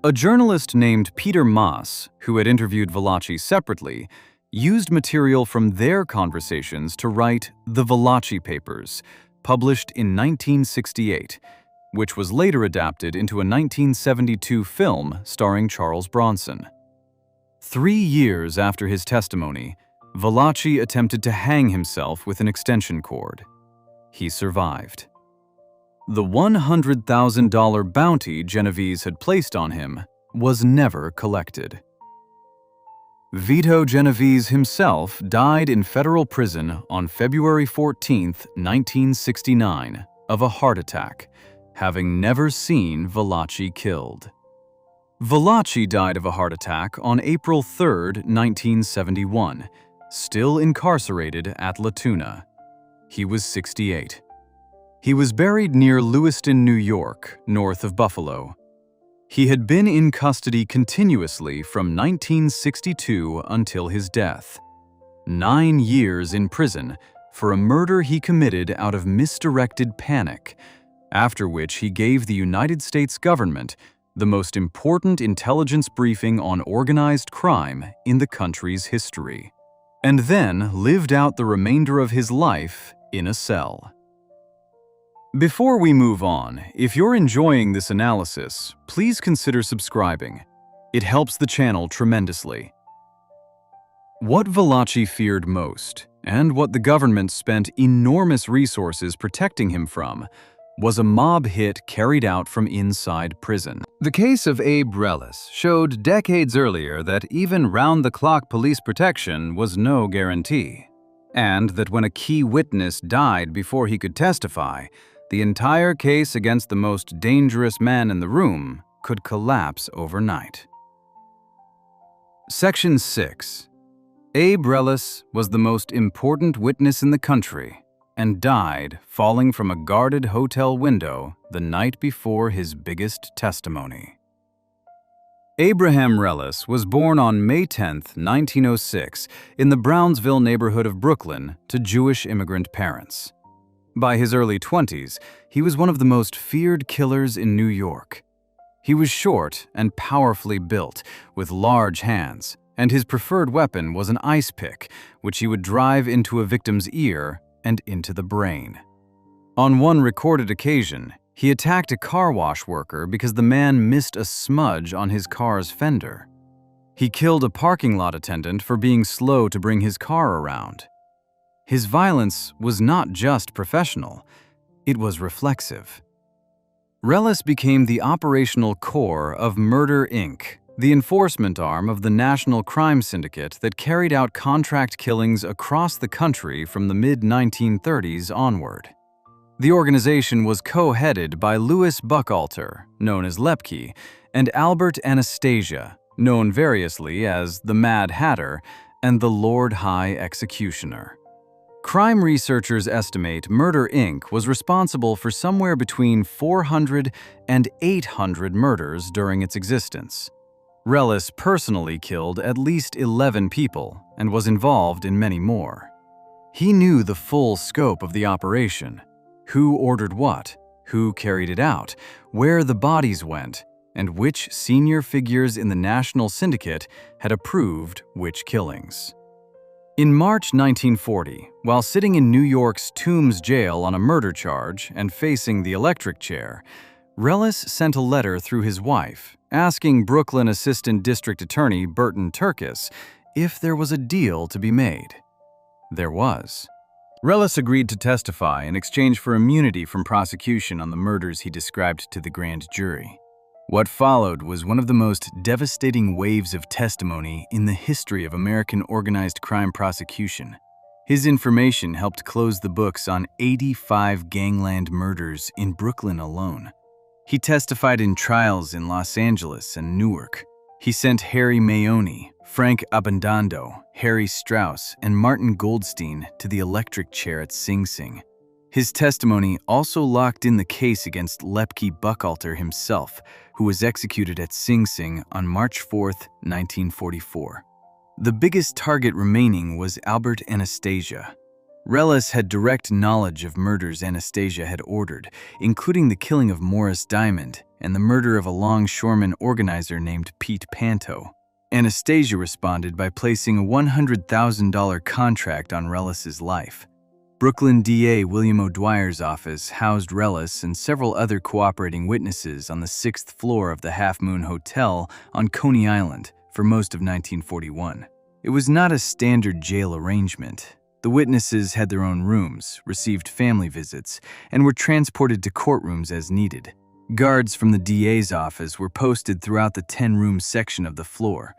A journalist named Peter Maas, who had interviewed Valachi separately, used material from their conversations to write The Valachi Papers, published in 1968, which was later adapted into a 1972 film starring Charles Bronson. 3 years after his testimony, Valachi attempted to hang himself with an extension cord. He survived. The $100,000 bounty Genovese had placed on him was never collected. Vito Genovese himself died in federal prison on February 14, 1969, of a heart attack, having never seen Valachi killed. Valachi died of a heart attack on April 3, 1971, still incarcerated at La Tuna. He was 68. He was buried near Lewiston, New York, north of Buffalo. He had been in custody continuously from 1962 until his death. 9 years in prison for a murder he committed out of misdirected panic, after which he gave the United States government the most important intelligence briefing on organized crime in the country's history, and then lived out the remainder of his life in a cell. Before we move on, if you're enjoying this analysis, please consider subscribing. It helps the channel tremendously. What Valachi feared most, and what the government spent enormous resources protecting him from, was a mob hit carried out from inside prison. The case of Abe Reles showed decades earlier that even round-the-clock police protection was no guarantee, and that when a key witness died before he could testify, the entire case against the most dangerous man in the room could collapse overnight. Section 6. Abe Reles was the most important witness in the country and died falling from a guarded hotel window the night before his biggest testimony. Abraham Reles was born on May 10, 1906, in the Brownsville neighborhood of Brooklyn to Jewish immigrant parents. By his early 20s, he was one of the most feared killers in New York. He was short and powerfully built, with large hands, and his preferred weapon was an ice pick, which he would drive into a victim's ear and into the brain. On one recorded occasion, he attacked a car wash worker because the man missed a smudge on his car's fender. He killed a parking lot attendant for being slow to bring his car around. His violence was not just professional, it was reflexive. Reles became the operational core of Murder, Inc., the enforcement arm of the national crime syndicate that carried out contract killings across the country from the mid-1930s onward. The organization was co-headed by Louis Buchalter, known as Lepke, and Albert Anastasia, known variously as the Mad Hatter and the Lord High Executioner. Crime researchers estimate Murder, Inc. was responsible for somewhere between 400 and 800 murders during its existence. Reles personally killed at least 11 people and was involved in many more. He knew the full scope of the operation: who ordered what, who carried it out, where the bodies went, and which senior figures in the national syndicate had approved which killings. In March 1940, while sitting in New York's Tombs jail on a murder charge and facing the electric chair, Reles sent a letter through his wife asking Brooklyn Assistant District Attorney Burton Turkis if there was a deal to be made. There was. Reles agreed to testify in exchange for immunity from prosecution on the murders he described to the grand jury. What followed was one of the most devastating waves of testimony in the history of American organized crime prosecution. His information helped close the books on 85 gangland murders in Brooklyn alone. He testified in trials in Los Angeles and Newark. He sent Harry Mayoni, Frank Abundando, Harry Strauss, and Martin Goldstein to the electric chair at Sing Sing. His testimony also locked in the case against Lepke Buchalter himself, who was executed at Sing Sing on March 4, 1944. The biggest target remaining was Albert Anastasia. Reles had direct knowledge of murders Anastasia had ordered, including the killing of Morris Diamond and the murder of a longshoreman organizer named Pete Panto. Anastasia responded by placing a $100,000 contract on Reles's life. Brooklyn DA William O'Dwyer's office housed Reles and several other cooperating witnesses on the 6th floor of the Half Moon Hotel on Coney Island for most of 1941. It was not a standard jail arrangement. The witnesses had their own rooms, received family visits, and were transported to courtrooms as needed. Guards from the DA's office were posted throughout the 10-room section of the floor.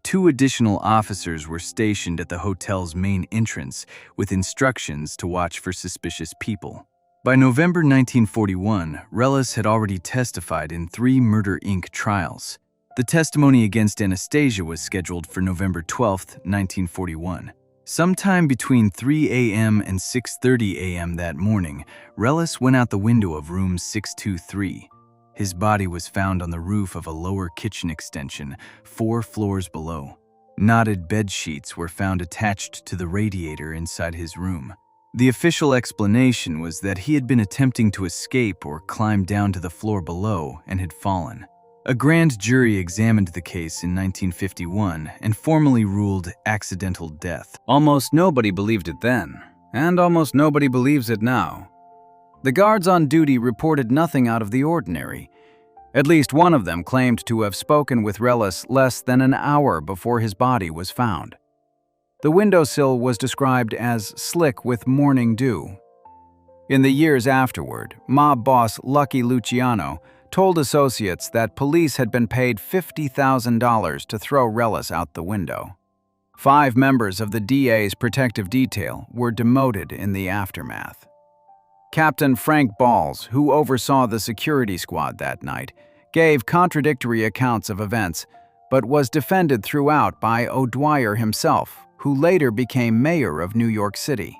2 additional officers were stationed at the hotel's main entrance with instructions to watch for suspicious people. By November 1941, Reles had already testified in 3 Murder, Inc. trials. The testimony against Anastasia was scheduled for November 12, 1941. Sometime between 3 a.m. and 6:30 a.m. that morning, Reles went out the window of room 623. His body was found on the roof of a lower kitchen extension, 4 floors below. Knotted bed sheets were found attached to the radiator inside his room. The official explanation was that he had been attempting to escape or climb down to the floor below and had fallen. A grand jury examined the case in 1951 and formally ruled accidental death. Almost nobody believed it then, and almost nobody believes it now. The guards on duty reported nothing out of the ordinary. At least one of them claimed to have spoken with Reles less than an hour before his body was found. The windowsill was described as slick with morning dew. In the years afterward, mob boss Lucky Luciano told associates that police had been paid $50,000 to throw Reles out the window. 5 members of the DA's protective detail were demoted in the aftermath. Captain Frank Balls, who oversaw the security squad that night, gave contradictory accounts of events, but was defended throughout by O'Dwyer himself, who later became mayor of New York City.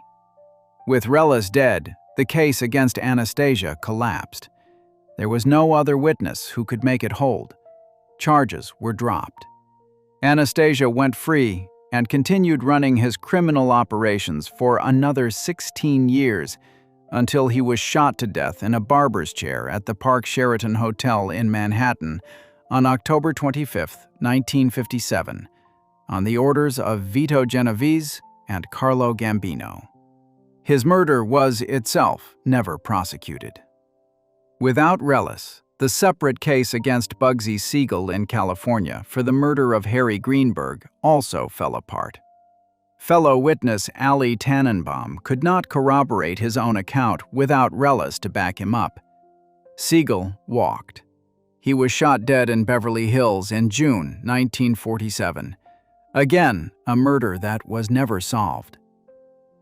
With Reles dead, the case against Anastasia collapsed. There was no other witness who could make it hold. Charges were dropped. Anastasia went free and continued running his criminal operations for another 16 years until he was shot to death in a barber's chair at the Park Sheraton Hotel in Manhattan on October 25, 1957, on the orders of Vito Genovese and Carlo Gambino. His murder was itself never prosecuted. Without Reles, the separate case against Bugsy Siegel in California for the murder of Harry Greenberg also fell apart. Fellow witness Ali Tannenbaum could not corroborate his own account without Reles to back him up. Siegel walked. He was shot dead in Beverly Hills in June 1947. Again, a murder that was never solved.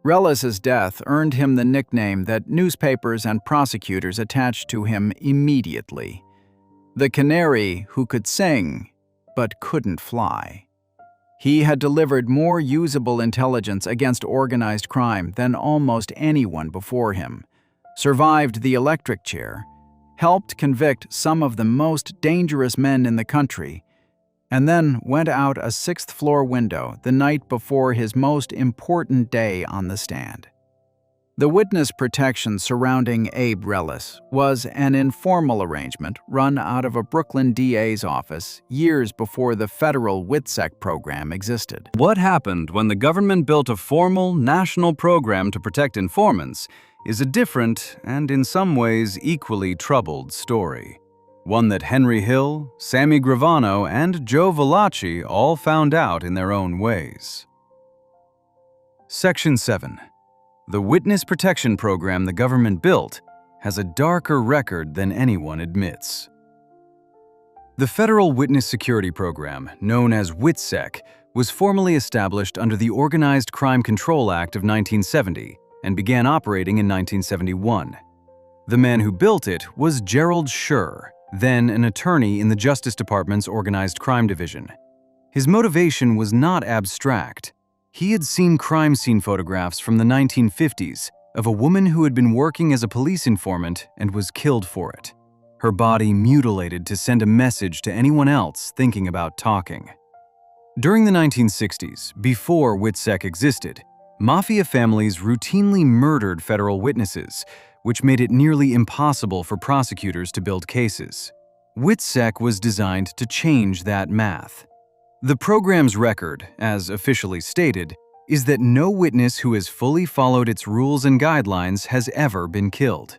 Reles's death earned him the nickname that newspapers and prosecutors attached to him immediately: the canary who could sing but couldn't fly. He had delivered more usable intelligence against organized crime than almost anyone before him, survived the electric chair, helped convict some of the most dangerous men in the country, and then went out a 6th-floor window the night before his most important day on the stand. The witness protection surrounding Abe Reles was an informal arrangement run out of a Brooklyn DA's office years before the federal WITSEC program existed. What happened when the government built a formal national program to protect informants is a different and in some ways equally troubled story. One that Henry Hill, Sammy Gravano, and Joe Valachi all found out in their own ways. Section 7. The witness protection program the government built has a darker record than anyone admits. The Federal Witness Security Program, known as WITSEC, was formally established under the Organized Crime Control Act of 1970 and began operating in 1971. The man who built it was Gerald Schur, then an attorney in the Justice Department's Organized Crime Division. His motivation was not abstract. He had seen crime scene photographs from the 1950s of a woman who had been working as a police informant and was killed for it, her body mutilated to send a message to anyone else thinking about talking. During the 1960s, before WITSEC existed, Mafia families routinely murdered federal witnesses, which made it nearly impossible for prosecutors to build cases. WITSEC was designed to change that math. The program's record, as officially stated, is that no witness who has fully followed its rules and guidelines has ever been killed.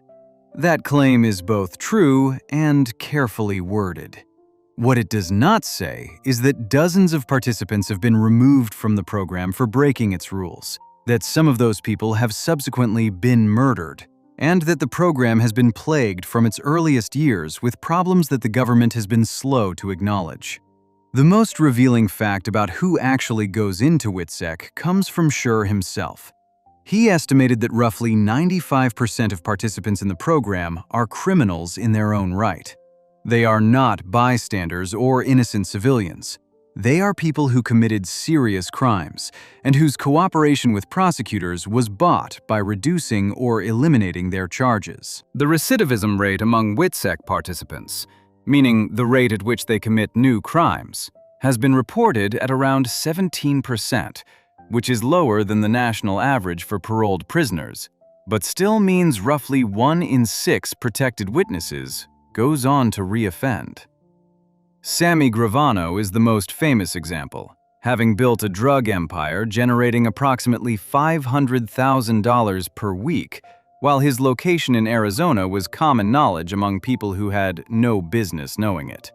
That claim is both true and carefully worded. What it does not say is that dozens of participants have been removed from the program for breaking its rules, that some of those people have subsequently been murdered, and that the program has been plagued from its earliest years with problems that the government has been slow to acknowledge. The most revealing fact about who actually goes into WITSEC comes from Schur himself. He estimated that roughly 95% of participants in the program are criminals in their own right. They are not bystanders or innocent civilians. They are people who committed serious crimes and whose cooperation with prosecutors was bought by reducing or eliminating their charges. The recidivism rate among WITSEC participants, meaning the rate at which they commit new crimes, has been reported at around 17%, which is lower than the national average for paroled prisoners, but still means roughly 1 in 6 protected witnesses goes on to reoffend. Sammy Gravano is the most famous example, having built a drug empire generating approximately $500,000 per week, while his location in Arizona was common knowledge among people who had no business knowing it.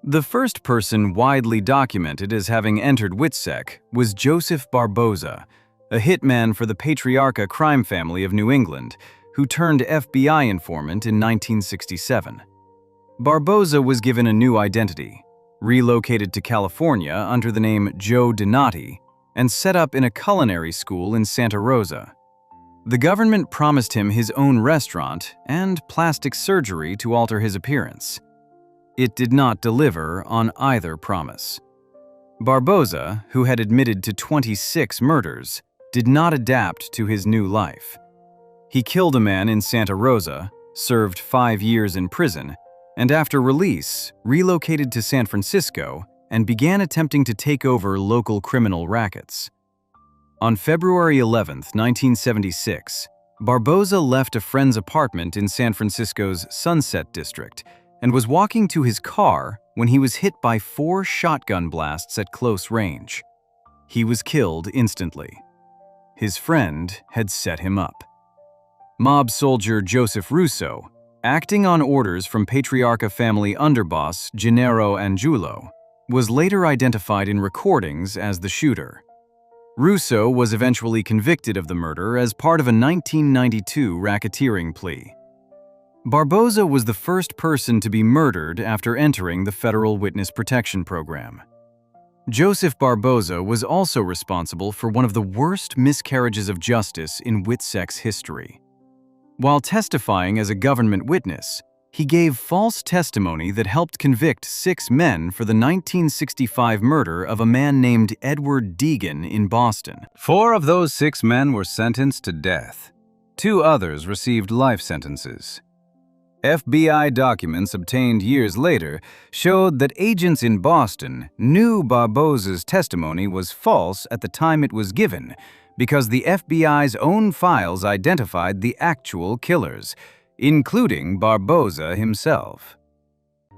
The first person widely documented as having entered WITSEC was Joseph Barboza, a hitman for the Patriarcha crime family of New England, who turned FBI informant in 1967. Barboza was given a new identity, relocated to California under the name Joe Donati, and set up in a culinary school in Santa Rosa. The government promised him his own restaurant and plastic surgery to alter his appearance. It did not deliver on either promise. Barboza, who had admitted to 26 murders, did not adapt to his new life. He killed a man in Santa Rosa, served 5 years in prison, and after release, relocated to San Francisco and began attempting to take over local criminal rackets. On February 11, 1976, Barboza left a friend's apartment in San Francisco's Sunset District and was walking to his car when he was hit by 4 shotgun blasts at close range. He was killed instantly. His friend had set him up. Mob soldier Joseph Russo, acting on orders from Patriarcha family underboss Gennaro Angiulo, was later identified in recordings as the shooter. Russo was eventually convicted of the murder as part of a 1992 racketeering plea. Barboza was the first person to be murdered after entering the Federal Witness Protection Program. Joseph Barboza was also responsible for one of the worst miscarriages of justice in WITSEC's history. While testifying as a government witness, he gave false testimony that helped convict 6 men for the 1965 murder of a man named Edward Deegan in Boston. 4 of those 6 men were sentenced to death. 2 others received life sentences. FBI documents obtained years later showed that agents in Boston knew Barboza's testimony was false at the time it was given, because the FBI's own files identified the actual killers, including Barboza himself.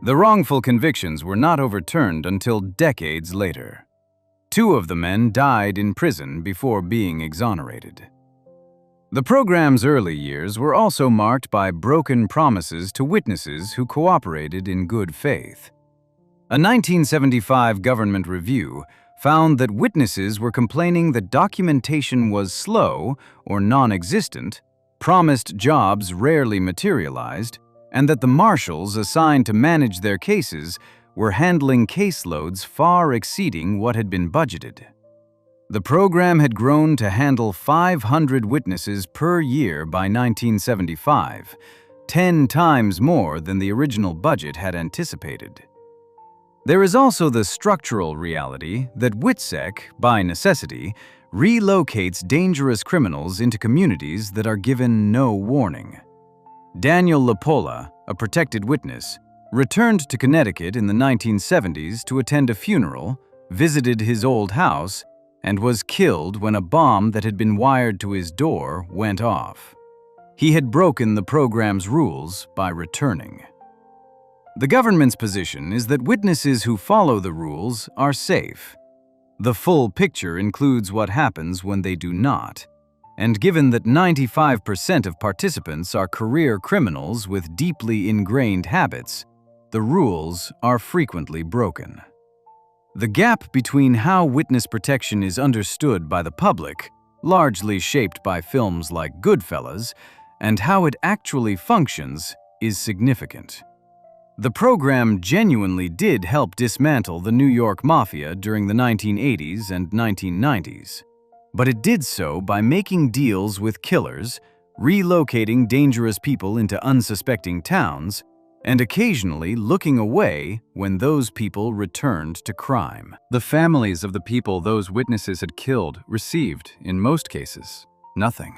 The wrongful convictions were not overturned until decades later. 2 of the men died in prison before being exonerated. The program's early years were also marked by broken promises to witnesses who cooperated in good faith. A 1975 government review found that witnesses were complaining that documentation was slow or non-existent, promised jobs rarely materialized, and that the marshals assigned to manage their cases were handling caseloads far exceeding what had been budgeted. The program had grown to handle 500 witnesses per year by 1975, 10 times more than the original budget had anticipated. There is also the structural reality that WITSEC, by necessity, relocates dangerous criminals into communities that are given no warning. Daniel LaPolla, a protected witness, returned to Connecticut in the 1970s to attend a funeral, visited his old house, and was killed when a bomb that had been wired to his door went off. He had broken the program's rules by returning. The government's position is that witnesses who follow the rules are safe. The full picture includes what happens when they do not. And given that 95% of participants are career criminals with deeply ingrained habits, the rules are frequently broken. The gap between how witness protection is understood by the public, largely shaped by films like Goodfellas, and how it actually functions is significant. The program genuinely did help dismantle the New York Mafia during the 1980s and 1990s, but it did so by making deals with killers, relocating dangerous people into unsuspecting towns, and occasionally looking away when those people returned to crime. The families of the people those witnesses had killed received, in most cases, nothing.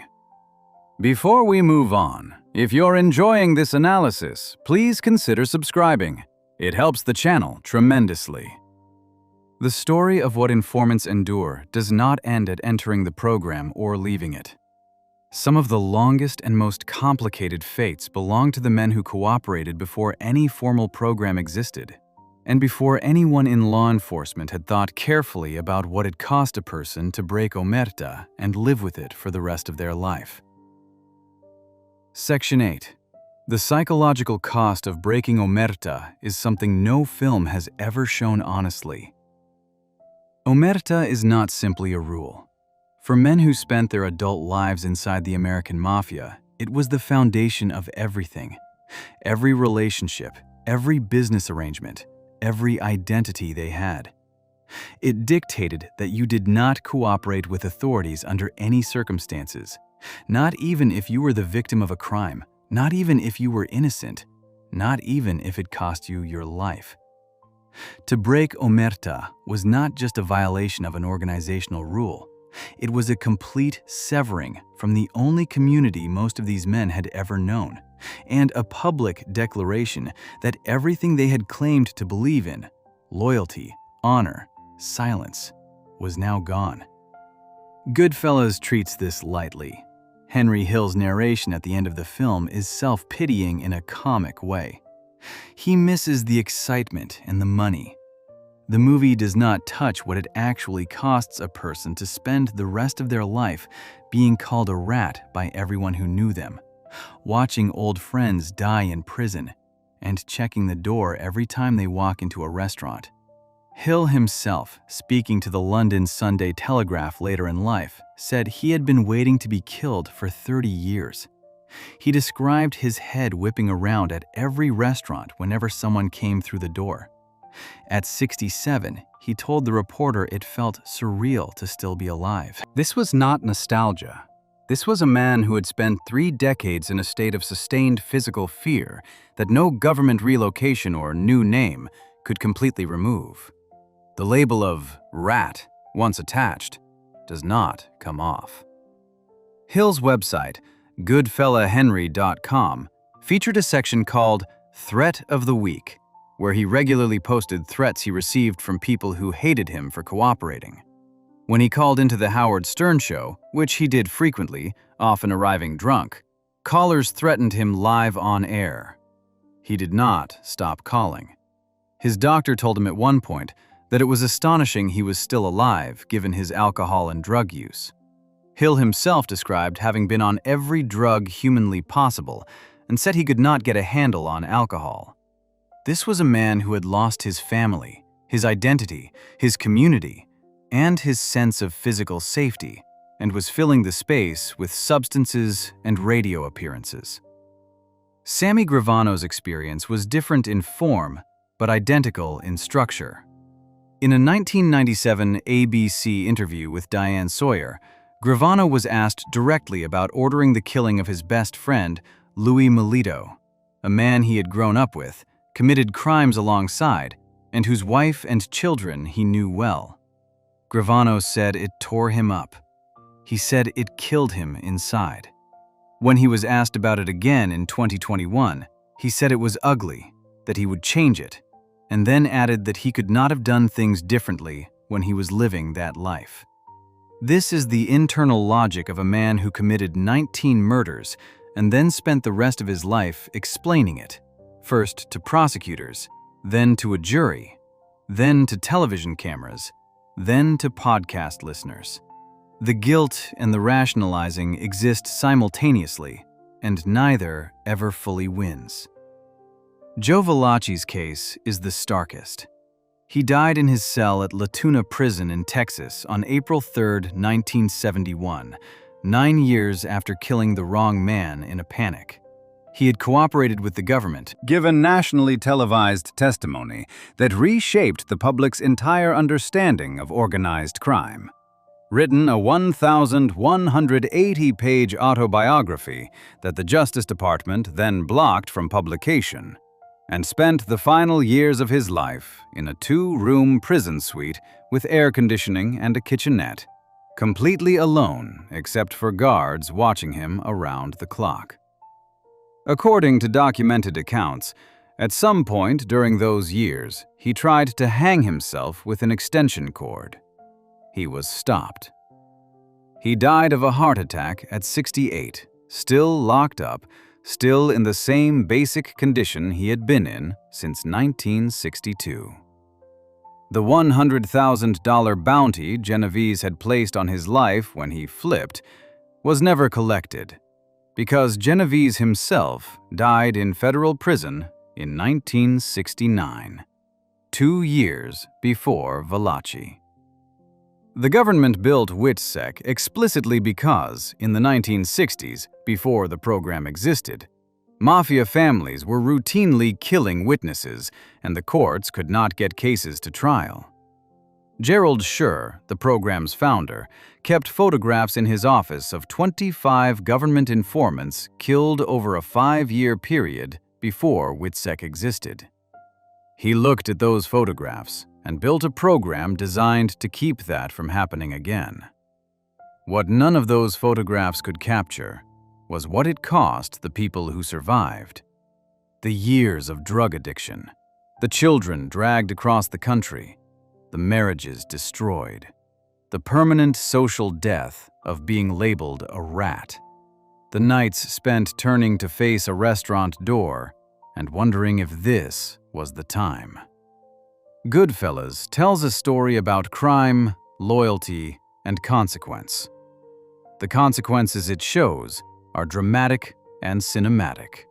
Before we move on, if you're enjoying this analysis, please consider subscribing. It helps the channel tremendously. The story of what informants endure does not end at entering the program or leaving it. Some of the longest and most complicated fates belong to the men who cooperated before any formal program existed. and before anyone in law enforcement had thought carefully about what it cost a person to break omerta and live with it for the rest of their life. Section 8. The psychological cost of breaking omerta is something no film has ever shown honestly. Omerta is not simply a rule. For men who spent their adult lives inside the American Mafia, it was the foundation of everything. Every relationship, every business arrangement, every identity they had. It dictated that you did not cooperate with authorities under any circumstances, not even if you were the victim of a crime, not even if you were innocent, not even if it cost you your life. To break omerta was not just a violation of an organizational rule. It was a complete severing from the only community most of these men had ever known, and a public declaration that everything they had claimed to believe in, loyalty, honor, silence, was now gone. Goodfellas treats this lightly. Henry Hill's narration at the end of the film is self-pitying in a comic way. He misses the excitement and the money. The movie does not touch what it actually costs a person to spend the rest of their life being called a rat by everyone who knew them, watching old friends die in prison, and checking the door every time they walk into a restaurant. Hill himself, speaking to the London Sunday Telegraph later in life, said he had been waiting to be killed for 30 years. He described his head whipping around at every restaurant whenever someone came through the door. At 67, he told the reporter it felt surreal to still be alive. This was not nostalgia. This was a man who had spent 3 decades in a state of sustained physical fear that no government relocation or new name could completely remove. The label of rat, once attached, does not come off. Hill's website, goodfellahenry.com, featured a section called Threat of the Week, where he regularly posted threats he received from people who hated him for cooperating. When he called into the Howard Stern show, which he did frequently, often arriving drunk, callers threatened him live on air. He did not stop calling. His doctor told him at one point that it was astonishing he was still alive given his alcohol and drug use. Hill himself described having been on every drug humanly possible and said he could not get a handle on alcohol. This was a man who had lost his family, his identity, his community, and his sense of physical safety, and was filling the space with substances and radio appearances. Sammy Gravano's experience was different in form, but identical in structure. In a 1997 ABC interview with Diane Sawyer, Gravano was asked directly about ordering the killing of his best friend, Louis Melito, a man he had grown up with, committed crimes alongside, and whose wife and children he knew well. Gravano said it tore him up. He said it killed him inside. When he was asked about it again in 2021, he said it was ugly, that he would change it, and then added that he could not have done things differently when he was living that life. This is the internal logic of a man who committed 19 murders and then spent the rest of his life explaining it, first to prosecutors, then to a jury, then to television cameras, then to podcast listeners. The guilt and the rationalizing exist simultaneously, and neither ever fully wins. Joe Valachi's case is the starkest. He died in his cell at La Tuna Prison in Texas on April 3, 1971, 9 years after killing the wrong man in a panic. He had cooperated with the government, given nationally televised testimony that reshaped the public's entire understanding of organized crime, written a 1,180-page autobiography that the Justice Department then blocked from publication, and spent the final years of his life in a 2-room prison suite with air conditioning and a kitchenette, completely alone except for guards watching him around the clock. According to documented accounts, at some point during those years, he tried to hang himself with an extension cord. He was stopped. He died of a heart attack at 68, still locked up, still in the same basic condition he had been in since 1962. The $100,000 bounty Genovese had placed on his life when he flipped was never collected, because Genovese himself died in federal prison in 1969, 2 years before Valachi. The government built WITSEC explicitly because, in the 1960s, before the program existed, Mafia families were routinely killing witnesses, and the courts could not get cases to trial. Gerald Schur, the program's founder, kept photographs in his office of 25 government informants killed over a 5-year period before WITSEC existed. He looked at those photographs and built a program designed to keep that from happening again. What none of those photographs could capture was what it cost the people who survived. The years of drug addiction, the children dragged across the country, the marriages destroyed, the permanent social death of being labeled a rat, the nights spent turning to face a restaurant door and wondering if this was the time. Goodfellas tells a story about crime, loyalty, and consequence. The consequences it shows are dramatic and cinematic.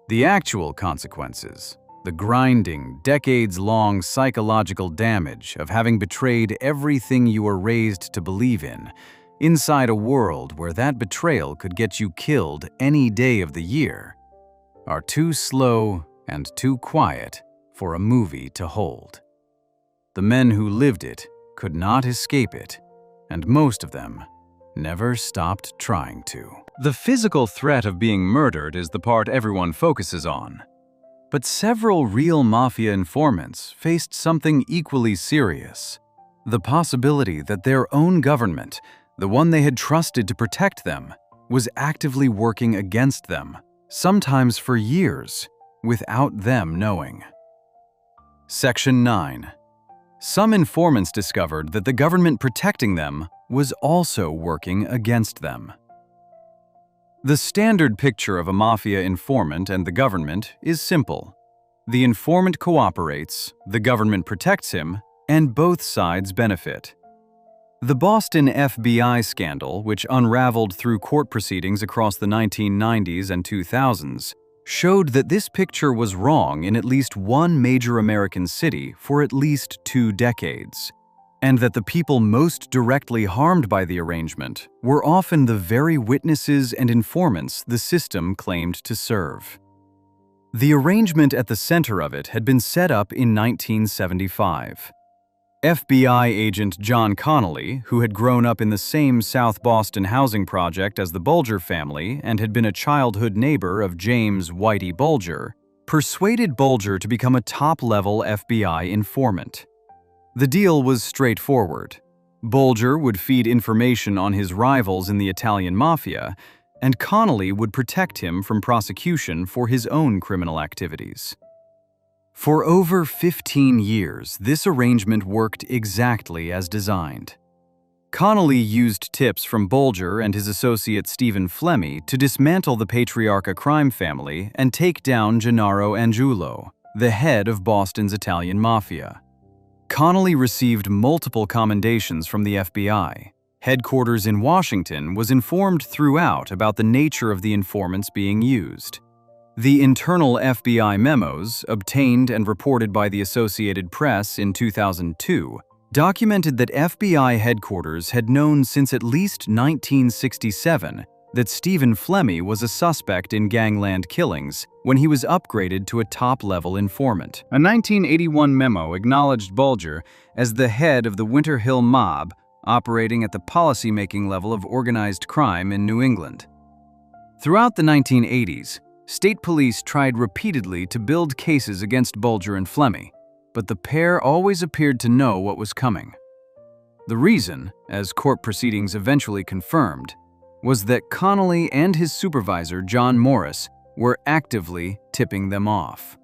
The actual consequences, the grinding, decades-long psychological damage of having betrayed everything you were raised to believe in, inside a world where that betrayal could get you killed any day of the year, are too slow and too quiet for a movie to hold. The men who lived it could not escape it, and most of them never stopped trying to. The physical threat of being murdered is the part everyone focuses on. But several real Mafia informants faced something equally serious: the possibility that their own government, the one they had trusted to protect them, was actively working against them, sometimes for years, without them knowing. Section 9. Some informants discovered that the government protecting them was also working against them. The standard picture of a Mafia informant and the government is simple. The informant cooperates, the government protects him, and both sides benefit. The Boston FBI scandal, which unraveled through court proceedings across the 1990s and 2000s, showed that this picture was wrong in at least one major American city for at least 2 decades, and that the people most directly harmed by the arrangement were often the very witnesses and informants the system claimed to serve. The arrangement at the center of it had been set up in 1975. FBI agent John Connolly, who had grown up in the same South Boston housing project as the Bulger family and had been a childhood neighbor of James Whitey Bulger, persuaded Bulger to become a top-level FBI informant. The deal was straightforward. Bulger would feed information on his rivals in the Italian Mafia, and Connolly would protect him from prosecution for his own criminal activities. For over 15 years, this arrangement worked exactly as designed. Connolly used tips from Bulger and his associate Stephen Flemmi to dismantle the Patriarca crime family and take down Gennaro Angiulo, the head of Boston's Italian Mafia. Connolly received multiple commendations from the FBI. Headquarters in Washington was informed throughout about the nature of the informants being used. The internal FBI memos, obtained and reported by the Associated Press in 2002, documented that FBI headquarters had known since at least 1967 that Stephen Flemmi was a suspect in gangland killings when he was upgraded to a top-level informant. A 1981 memo acknowledged Bulger as the head of the Winter Hill Mob, operating at the policy-making level of organized crime in New England. Throughout the 1980s, state police tried repeatedly to build cases against Bulger and Flemmi, but the pair always appeared to know what was coming. The reason, as court proceedings eventually confirmed, was that Connolly and his supervisor, John Morris, were actively tipping them off.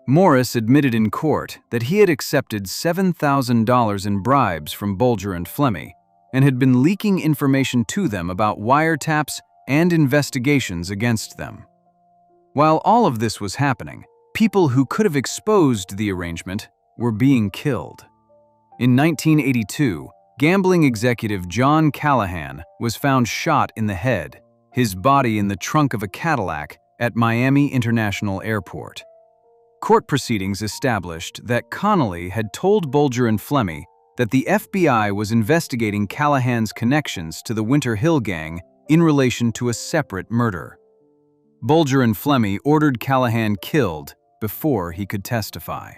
Morris admitted in court that he had accepted $7,000 in bribes from Bulger and Flemmi and had been leaking information to them about wiretaps and investigations against them. While all of this was happening, people who could have exposed the arrangement were being killed. In 1982, gambling executive John Callahan was found shot in the head, his body in the trunk of a Cadillac at Miami International Airport. Court proceedings established that Connolly had told Bulger and Flemmi that the FBI was investigating Callahan's connections to the Winter Hill Gang in relation to a separate murder. Bulger and Flemmi ordered Callahan killed before he could testify.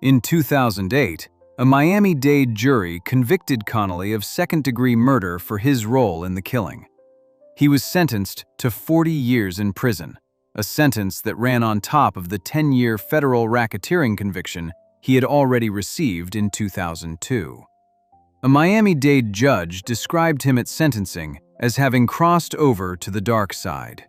In 2008, a Miami-Dade jury convicted Connolly of second-degree murder for his role in the killing. He was sentenced to 40 years in prison, a sentence that ran on top of the 10-year federal racketeering conviction he had already received in 2002. A Miami-Dade judge described him at sentencing as having crossed over to the dark side.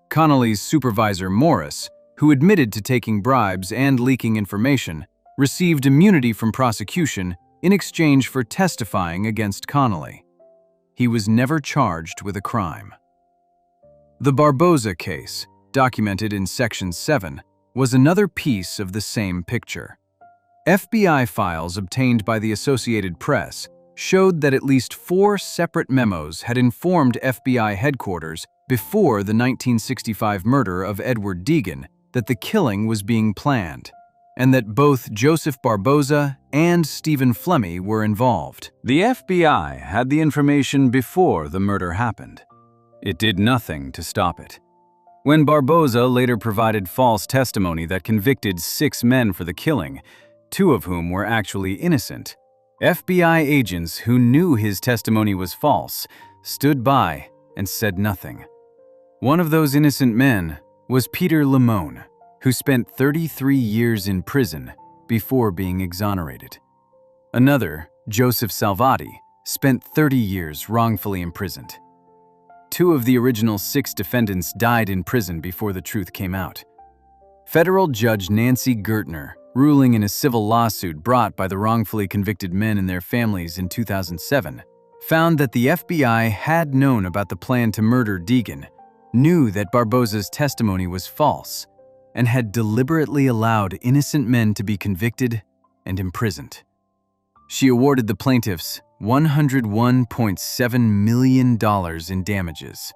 Connolly's supervisor, Morris, who admitted to taking bribes and leaking information, received immunity from prosecution in exchange for testifying against Connolly. He was never charged with a crime. The Barboza case, documented in Section 7, was another piece of the same picture. FBI files obtained by the Associated Press showed that at least 4 separate memos had informed FBI headquarters before the 1965 murder of Edward Deegan that the killing was being planned, and that both Joseph Barboza and Stephen Flemmi were involved. The FBI had the information before the murder happened. It did nothing to stop it. When Barboza later provided false testimony that convicted 6 men for the killing, 2 of whom were actually innocent, FBI agents who knew his testimony was false stood by and said nothing. One of those innocent men was Peter Limone, who spent 33 years in prison before being exonerated. Another, Joseph Salvati, spent 30 years wrongfully imprisoned. 2 of the original 6 defendants died in prison before the truth came out. Federal Judge Nancy Gertner, ruling in a civil lawsuit brought by the wrongfully convicted men and their families in 2007, found that the FBI had known about the plan to murder Deegan, knew that Barboza's testimony was false, and had deliberately allowed innocent men to be convicted and imprisoned. She awarded the plaintiffs $101.7 million in damages.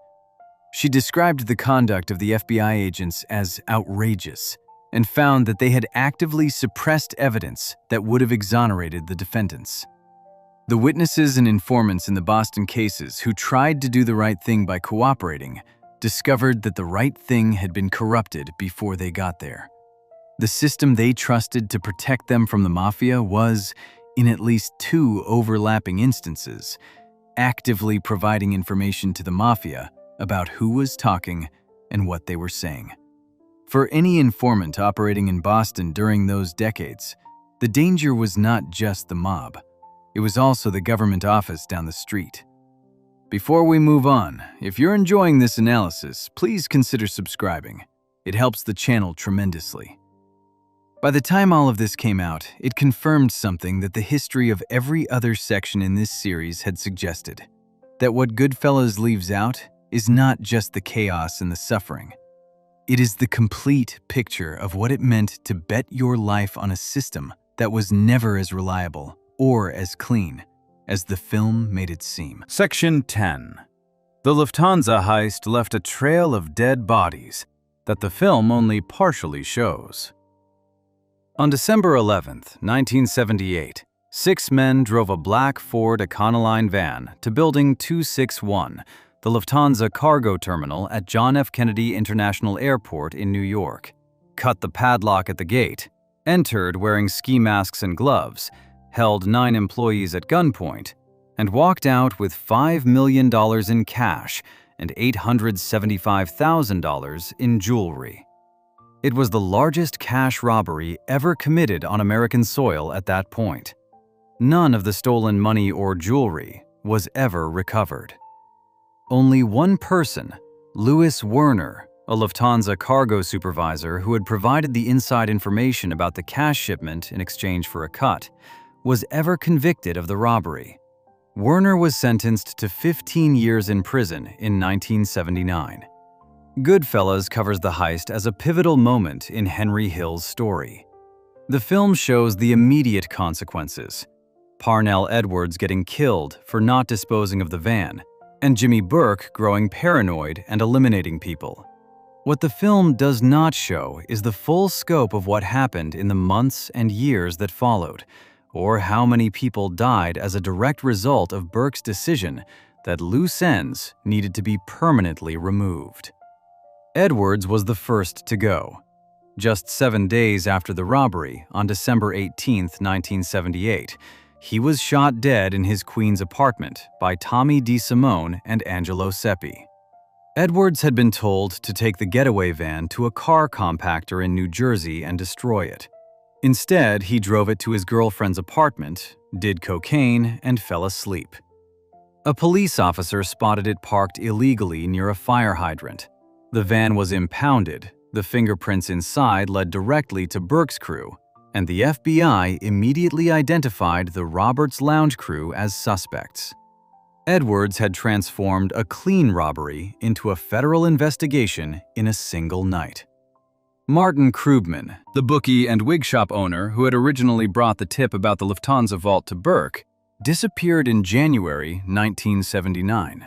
She described the conduct of the FBI agents as outrageous and found that they had actively suppressed evidence that would have exonerated the defendants. The witnesses and informants in the Boston cases who tried to do the right thing by cooperating discovered that the right thing had been corrupted before they got there. The system they trusted to protect them from the Mafia was, in at least 2 overlapping instances, actively providing information to the Mafia about who was talking and what they were saying. For any informant operating in Boston during those decades, the danger was not just the mob. It was also the government office down the street. Before we move on, if you're enjoying this analysis, please consider subscribing. It helps the channel tremendously. By the time all of this came out, it confirmed something that the history of every other section in this series had suggested, that what Goodfellas leaves out is not just the chaos and the suffering. It is the complete picture of what it meant to bet your life on a system that was never as reliable or as clean as the film made it seem. Section 10. The Lufthansa heist left a trail of dead bodies that the film only partially shows. On December 11, 1978, 6 men drove a black Ford Econoline van to Building 261, the Lufthansa cargo terminal at John F. Kennedy International Airport in New York, cut the padlock at the gate, entered wearing ski masks and gloves, held 9 employees at gunpoint, and walked out with $5 million in cash and $875,000 in jewelry. It was the largest cash robbery ever committed on American soil at that point. None of the stolen money or jewelry was ever recovered. Only one person, Louis Werner, a Lufthansa cargo supervisor who had provided the inside information about the cash shipment in exchange for a cut, was ever convicted of the robbery. Werner was sentenced to 15 years in prison in 1979. Goodfellas covers the heist as a pivotal moment in Henry Hill's story. The film shows the immediate consequences: Parnell Edwards getting killed for not disposing of the van, and Jimmy Burke growing paranoid and eliminating people. What the film does not show is the full scope of what happened in the months and years that followed, or how many people died as a direct result of Burke's decision that loose ends needed to be permanently removed. Edwards was the first to go. Just 7 days after the robbery, on December 18, 1978, he was shot dead in his Queens apartment by Tommy DeSimone and Angelo Seppi. Edwards had been told to take the getaway van to a car compactor in New Jersey and destroy it. Instead, he drove it to his girlfriend's apartment, did cocaine, and fell asleep. A police officer spotted it parked illegally near a fire hydrant. The van was impounded, the fingerprints inside led directly to Burke's crew, and the FBI immediately identified the Roberts Lounge crew as suspects. Edwards had transformed a clean robbery into a federal investigation in a single night. Martin Krugman, the bookie and wig shop owner who had originally brought the tip about the Lufthansa vault to Burke, disappeared in January 1979.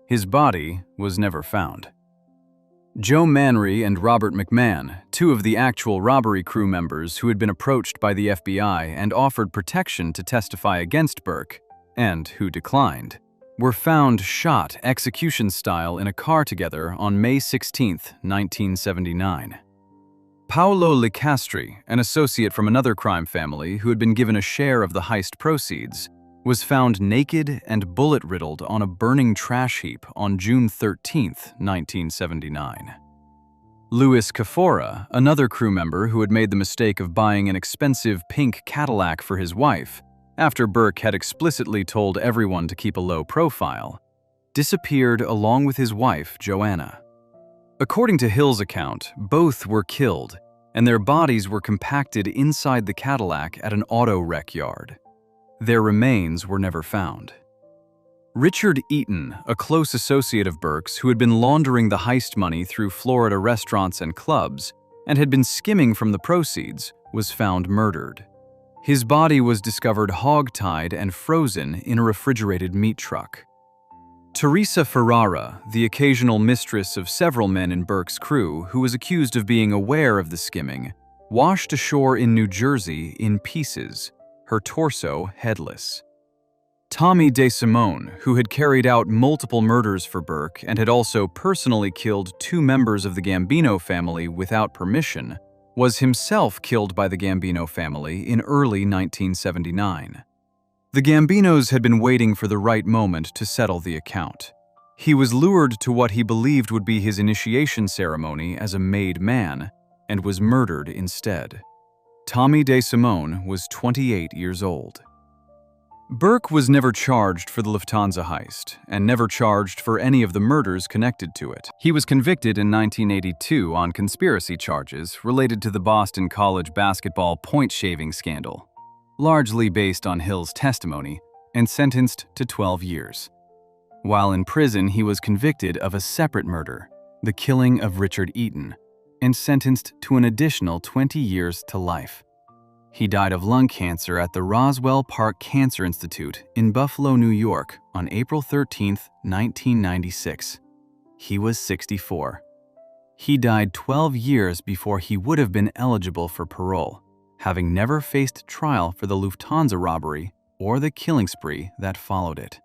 His body was never found. Joe Manry and Robert McMahon, two of the actual robbery crew members who had been approached by the FBI and offered protection to testify against Burke, and who declined, were found shot execution-style in a car together on May 16, 1979. Paolo Licastri, an associate from another crime family who had been given a share of the heist proceeds, was found naked and bullet-riddled on a burning trash heap on June 13, 1979. Louis Cafora, another crew member who had made the mistake of buying an expensive pink Cadillac for his wife, after Burke had explicitly told everyone to keep a low profile, disappeared along with his wife, Joanna. According to Hill's account, both were killed, and their bodies were compacted inside the Cadillac at an auto wreck yard. Their remains were never found. Richard Eaton, a close associate of Burke's who had been laundering the heist money through Florida restaurants and clubs and had been skimming from the proceeds, was found murdered. His body was discovered hog-tied and frozen in a refrigerated meat truck. Teresa Ferrara, the occasional mistress of several men in Burke's crew who was accused of being aware of the skimming, washed ashore in New Jersey in pieces, her torso headless. Tommy DeSimone, who had carried out multiple murders for Burke and had also personally killed 2 members of the Gambino family without permission, was himself killed by the Gambino family in early 1979. The Gambinos had been waiting for the right moment to settle the account. He was lured to what he believed would be his initiation ceremony as a made man and was murdered instead. Tommy DeSimone was 28 years old. Burke was never charged for the Lufthansa heist and never charged for any of the murders connected to it. He was convicted in 1982 on conspiracy charges related to the Boston College basketball point-shaving scandal, largely based on Hill's testimony, and sentenced to 12 years. While in prison, he was convicted of a separate murder, the killing of Richard Eaton, and sentenced to an additional 20 years to life. He died of lung cancer at the Roswell Park Cancer Institute in Buffalo, New York on April 13, 1996. He was 64. He died 12 years before he would have been eligible for parole, having never faced trial for the Lufthansa robbery or the killing spree that followed it.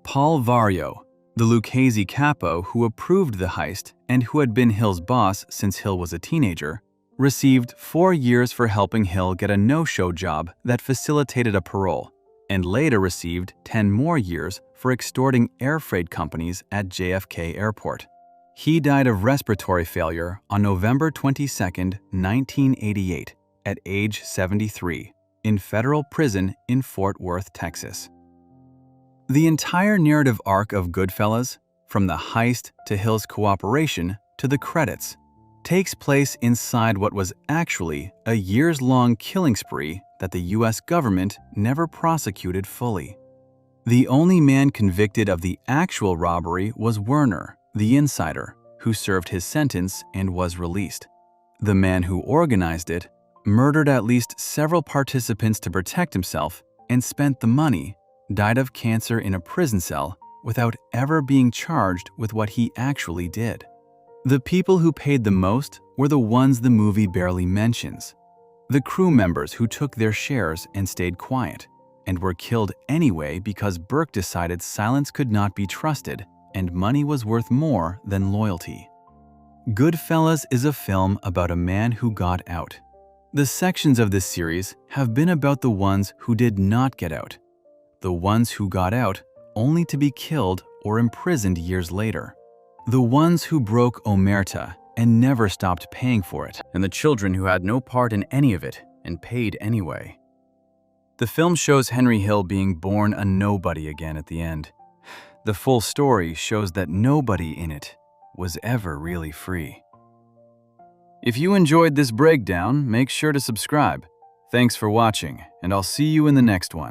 Paul Vario, the Lucchese capo who approved the heist and who had been Hill's boss since Hill was a teenager, received 4 years for helping Hill get a no-show job that facilitated a parole, and later received 10 more years for extorting air freight companies at JFK Airport. He died of respiratory failure on November 22, 1988, at age 73, in federal prison in Fort Worth, Texas. The entire narrative arc of Goodfellas, from the heist to Hill's cooperation to the credits, takes place inside what was actually a years-long killing spree that the U.S. government never prosecuted fully. The only man convicted of the actual robbery was Werner, the insider, who served his sentence and was released. The man who organized it murdered at least several participants to protect himself and spent the money, died of cancer in a prison cell without ever being charged with what he actually did. The people who paid the most were the ones the movie barely mentions. The crew members who took their shares and stayed quiet, and were killed anyway because Burke decided silence could not be trusted and money was worth more than loyalty. Goodfellas is a film about a man who got out. The sections of this series have been about the ones who did not get out, the ones who got out only to be killed or imprisoned years later, the ones who broke omerta and never stopped paying for it, and the children who had no part in any of it and paid anyway. The film shows Henry Hill being born a nobody again at the end. The full story shows that nobody in it was ever really free. If you enjoyed this breakdown, make sure to subscribe. Thanks for watching, and I'll see you in the next one.